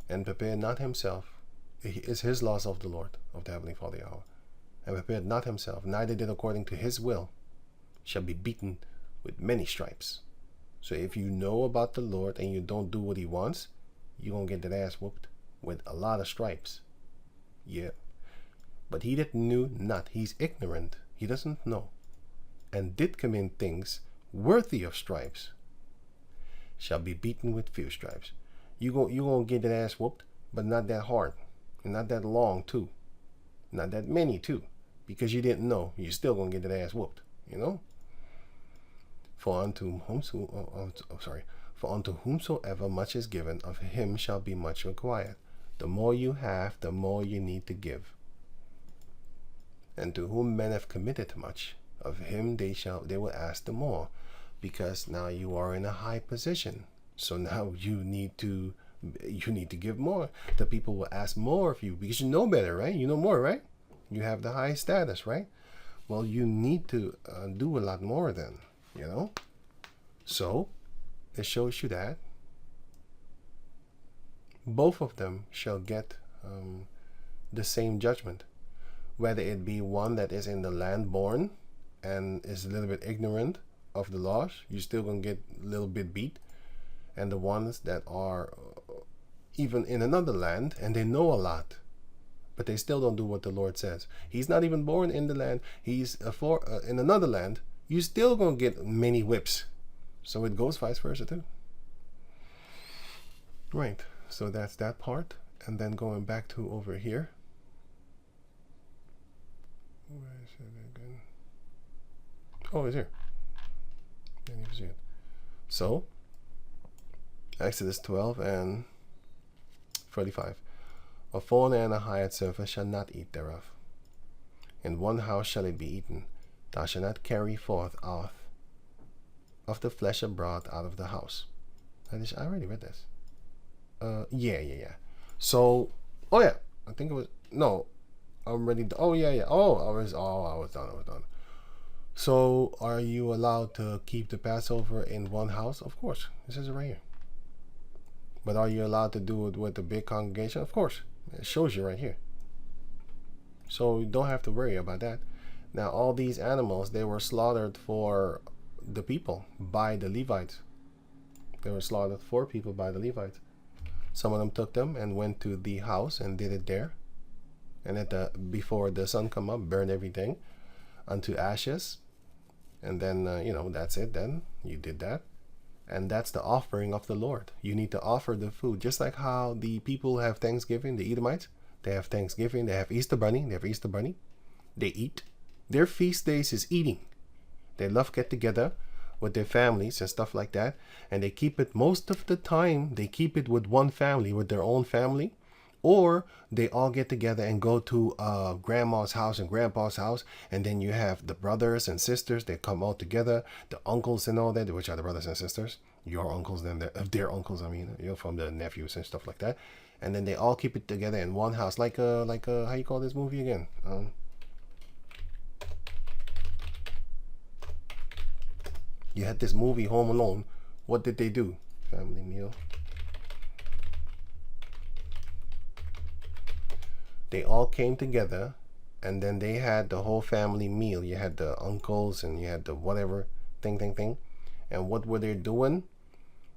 And prepared not himself. It is his laws of the Lord, of the Heavenly Father Yahweh. And prepared not himself, neither did according to his will, shall be beaten with many stripes. So if you know about the Lord and you don't do what he wants, you're going to get that ass whooped with a lot of stripes. Yeah. But he that knew not, he's ignorant, he doesn't know, and did commit things worthy of stripes, shall be beaten with few stripes. You going to get that ass whooped, but not that hard, and not that long too, not that many too, because you didn't know. You're still going to get that ass whooped, For unto whomsoever much is given, of him shall be much required. The more you have, the more you need to give. And to whom men have committed much, of him they will ask the more, because now you are in a high position. So now you need to give more. The people will ask more of you because you know better, right? You know more, right? You have the high status, right? Well, you need to do a lot more then, So it shows you that both of them shall get the same judgment. Whether it be one that is in the land born and is a little bit ignorant of the laws, you're still going to get a little bit beat. And the ones that are even in another land and they know a lot, but they still don't do what the Lord says. He's not even born in the land. He's in another land. You're still going to get many whips. So it goes vice versa too. Right. So that's that part. And then going back to over here. Where is it again? Oh, it's here. Can't even see it. So, Exodus 12 and 45. A foreigner and a hired servant shall not eat thereof. In one house shall it be eaten. Thou shalt not carry forth out of the flesh abroad out of the house. I already read this. Yeah. So, I think it was, no, I'm ready. I was done. So are you allowed to keep the Passover in one house? Of course. This is right here. But are you allowed to do it with a big congregation? Of course. It shows you right here. So you don't have to worry about that. Now, all these animals, they were slaughtered for the people by the Levites. They were slaughtered for people by the Levites. Some of them took them and went to the house and did it there. And before the sun come up, burned everything unto ashes. And then, that's it. Then you did that. And that's the offering of the Lord. You need to offer the food. Just like how the people have Thanksgiving, the Edomites, they have Thanksgiving, they have Easter Bunny, they eat. Their feast days is eating. They love get together with their families and stuff like that. And they keep it, most of the time, they keep it with one family, with their own family. Or they all get together and go to grandma's house and grandpa's house. And then you have the brothers and sisters. They come all together. The uncles and all that, which are the brothers and sisters. Your uncles, then their uncles, from the nephews and stuff like that. And then they all keep it together in one house. Like how you call this movie again? You had this movie, Home Alone. What did they do? Family meal. They all came together, and then they had the whole family meal. You had the uncles, and you had the whatever thing. And what were they doing?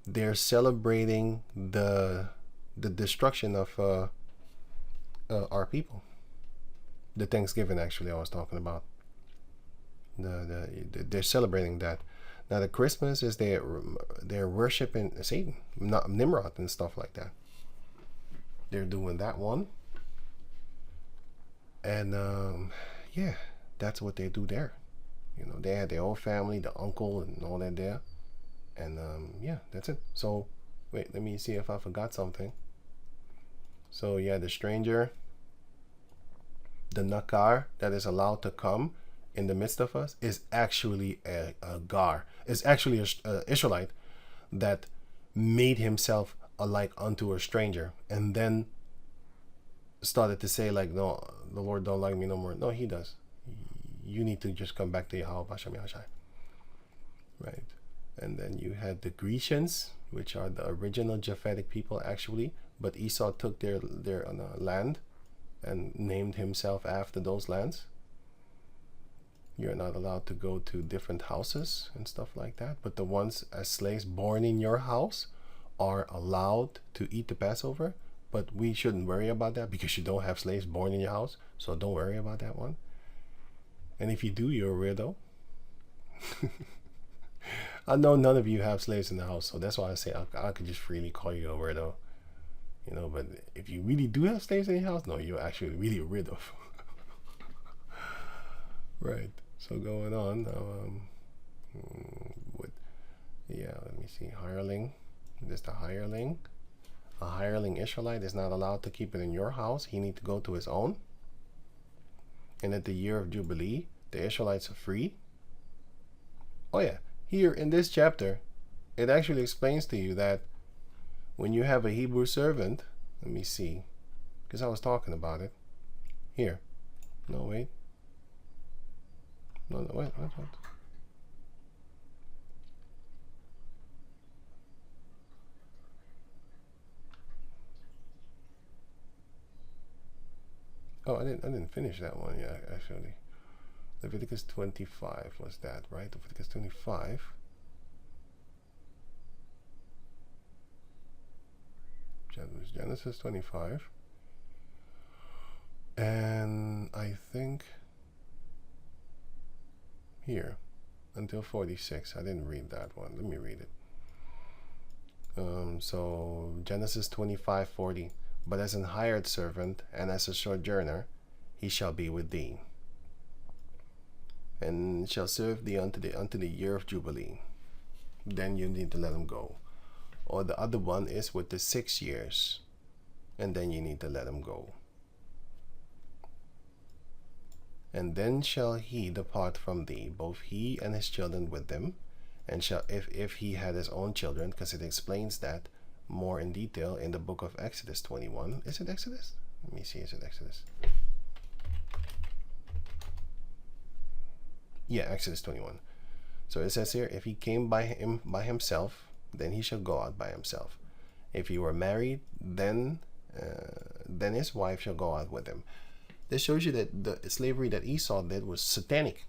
They're celebrating the destruction of our people. The Thanksgiving, actually, I was talking about. They're celebrating that. Now the Christmas is they're worshiping Satan, not Nimrod and stuff like that. They're doing that one. And that's what they do there. They had their whole family, the uncle and all that there. And that's it. So wait, let me see if I forgot something. So the stranger, the nakar that is allowed to come in the midst of us is actually a gar. It's actually a Israelite that made himself alike unto a stranger, and then started to say like, no, the Lord don't like me no more. No, he does. You need to just come back to Yahweh Bashem Yahshai. Right. And then you had the Grecians, which are the original Japhetic people actually, but Esau took their land and named himself after those lands. You're not allowed to go to different houses and stuff like that, but the ones as slaves born in your house are allowed to eat the Passover. But we shouldn't worry about that because you don't have slaves born in your house. So don't worry about that one. And if you do, you're a weirdo. I know none of you have slaves in the house. So that's why I say I could just freely call you a weirdo. But if you really do have slaves in your house, no, you're actually really a weirdo. Right. So going on. Let me see. Hireling. This is the hireling. A hireling Israelite is not allowed to keep it in your house. He needs to go to his own. And at the year of Jubilee, the Israelites are free. Oh yeah, here in this chapter, it actually explains to you that when you have a Hebrew servant, let me see, because I was talking about it. Here. No, wait. No, wait. Oh, I didn't finish that one yet, actually. Leviticus 25 was that, right? Leviticus 25. Genesis 25. And I think here, until 46. I didn't read that one. Let me read it. So Genesis 25:40. But as an hired servant and as a sojourner, he shall be with thee, and shall serve thee unto the year of Jubilee. Then you need to let him go. Or the other one is with the 6 years, and then you need to let him go. And then shall he depart from thee, both he and his children with them, and shall, if he had his own children, because it explains that more in detail in the book of Exodus 21. Is it Exodus? Let me see, is it Exodus? Yeah, Exodus 21. So it says here, if he came by himself, then he shall go out by himself. If he were married, then his wife shall go out with him. This shows you that the slavery that Esau did was satanic,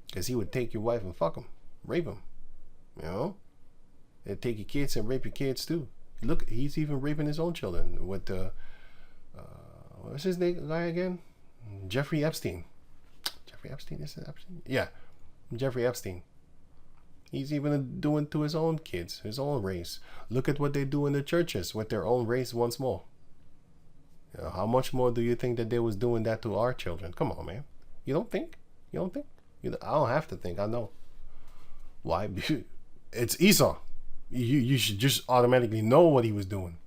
because he would take your wife and fuck them, rape them. You know, they'd take your kids and rape your kids too. Look, he's even raping his own children with the what's his name guy again? Jeffrey Epstein. Jeffrey Epstein, is it Epstein? Yeah, Jeffrey Epstein. He's even doing to his own kids, his own race. Look at what they do in the churches with their own race once more. You know, how much more do you think that they was doing that to our children? Come on, man. You don't think? You don't think? I don't have to think. I know. Why? It's Esau. You should just automatically know what he was doing.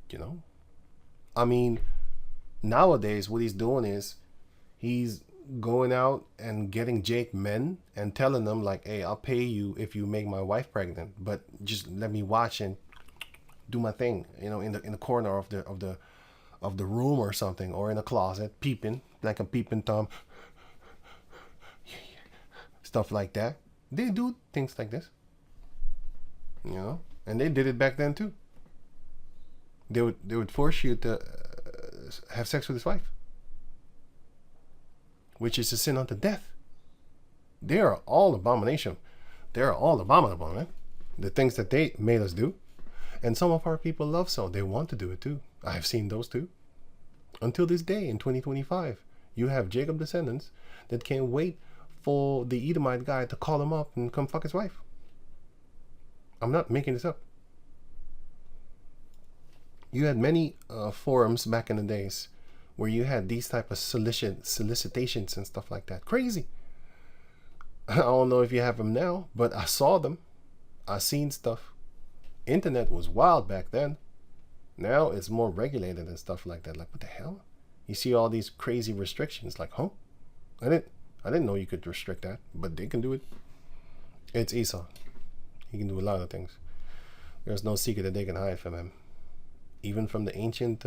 You know? I mean, nowadays what he's doing is he's going out and getting Jake men and telling them like, hey, I'll pay you if you make my wife pregnant, but just let me watch and do my thing, you know, in the corner of the room or something, or in a closet, peeping like a peeping Tom, stuff like that. They do things like this, you know, and they did it back then too. They would force you to have sex with his wife, which is a sin unto death. They are all abomination. They are all abominable, man. The things that they made us do. And some of our people love so. They want to do it too. I've seen those too. Until this day, in 2025, you have Jacob descendants that can't wait for the Edomite guy to call him up and come fuck his wife. I'm not making this up. You had many forums back in the days where you had these type of solicitations and stuff like that. Crazy. I don't know if you have them now, but I saw them. I seen stuff. Internet was wild back then. Now it's more regulated and stuff like that. Like, what the hell? You see all these crazy restrictions. Like, huh? I didn't know you could restrict that, but they can do it. It's Esau. He can do a lot of things. There's no secret that they can hide from him. Even from the ancient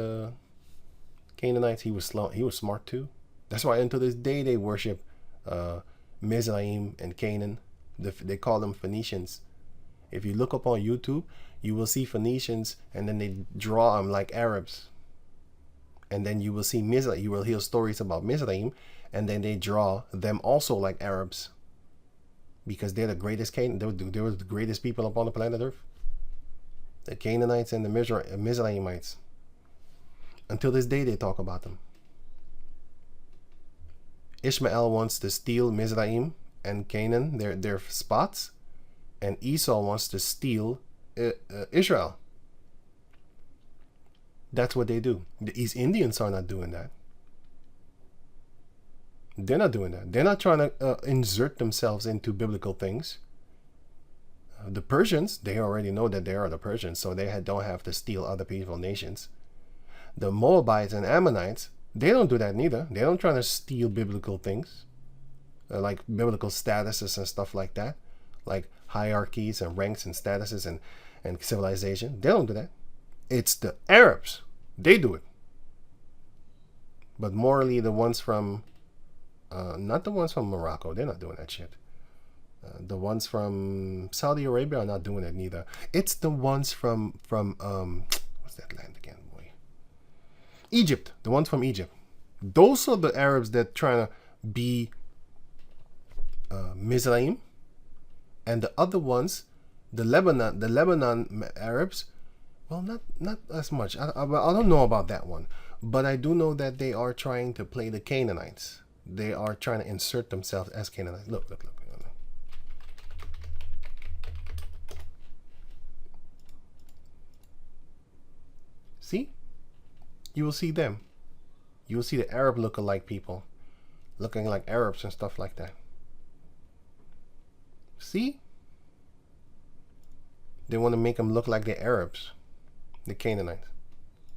Canaanites, he was smart too. That's why until this day they worship Mizraim and Canaan. They call them Phoenicians. If you look up on YouTube, you will see Phoenicians, and then they draw them like Arabs. And then you will see Mizraim. You will hear stories about Mizraim, and then they draw them also like Arabs, because they're the greatest They were the greatest people upon the planet Earth. The Canaanites and the Mizraimites. Until this day, they talk about them. Ishmael wants to steal Mizraim and Canaan, their spots, and Esau wants to steal Israel. That's what they do. The East Indians are not doing that. They're not doing that. They're not trying to insert themselves into biblical things. The Persians, they already know that they are the Persians, so they don't have to steal other people's nations. The Moabites and Ammonites, they don't do that neither. They don't try to steal biblical things, like biblical statuses and stuff like that, like hierarchies and ranks and statuses and civilization. They don't do that. It's the Arabs. They do it. But morally, the ones from, not the ones from Morocco, they're not doing that shit. The ones from Saudi Arabia are not doing it neither. It's the ones from what's that land again, boy? Egypt. The ones from Egypt. Those are the Arabs that trying to be Mizraim, and the other ones, the Lebanon Arabs. Well, not as much. I don't know about that one, but I do know that they are trying to play the Canaanites. They are trying to insert themselves as Canaanites. Look. See? You will see them. You will see the Arab look-alike people looking like Arabs and stuff like that. See? They want to make them look like the Arabs, the Canaanites.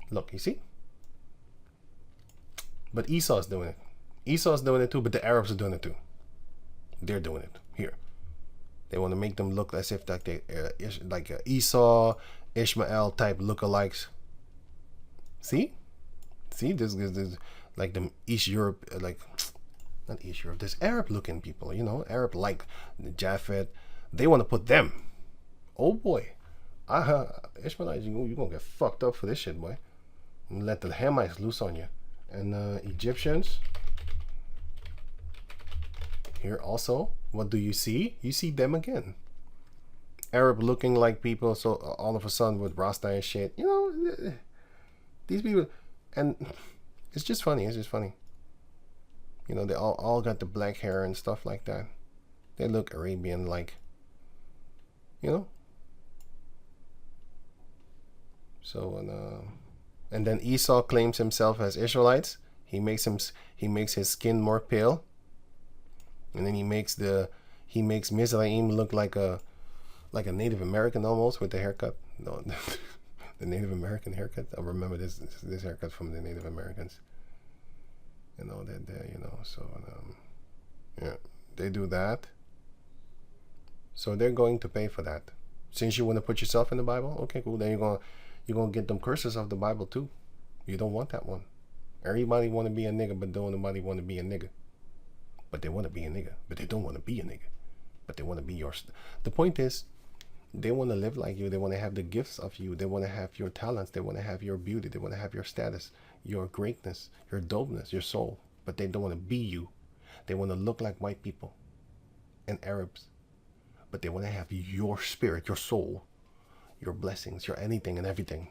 Look, you see? But Esau's doing it. Esau's doing it too, but the Arabs are doing it too. They're doing it here. They want to make them look as if like they like Esau, Ishmael type lookalikes. See? See, this like the East Europe, like Not Israel. There's Arab-looking people, you know, Arab like Japhet. They want to put them. Oh boy, Ishmaelites, you gonna get fucked up for this shit, boy. Let the Hamites loose on you. And Egyptians. Here also, what do you see? You see them again. Arab looking like people, so all of a sudden with Rasta and shit. You know, these people, and it's just funny. It's just funny. You know, they all got the black hair and stuff like that. They look Arabian like, you know. So and then Esau claims himself as Israelites. He makes his skin more pale. And then he makes Mizraim look like a Native American almost with the haircut. No, the Native American haircut. I remember this haircut from the Native Americans. You know that you know, so yeah, they do that. So they're going to pay for that. Since you want to put yourself in the Bible, okay, cool. Then you're gonna get them curses of the Bible too. You don't want that one. Everybody want to be a nigga, but don't nobody want to be a nigga. But they want to be a nigga, but they don't want to be a nigga. But they want to be yours. The point is, they want to live like you. They want to have the gifts of you. They want to have your talents. They want to have your beauty. They want to have your status, your greatness, your dopeness, your soul. But they don't want to be you. They want to look like white people and Arabs. But they want to have your spirit, your soul, your blessings, your anything and everything.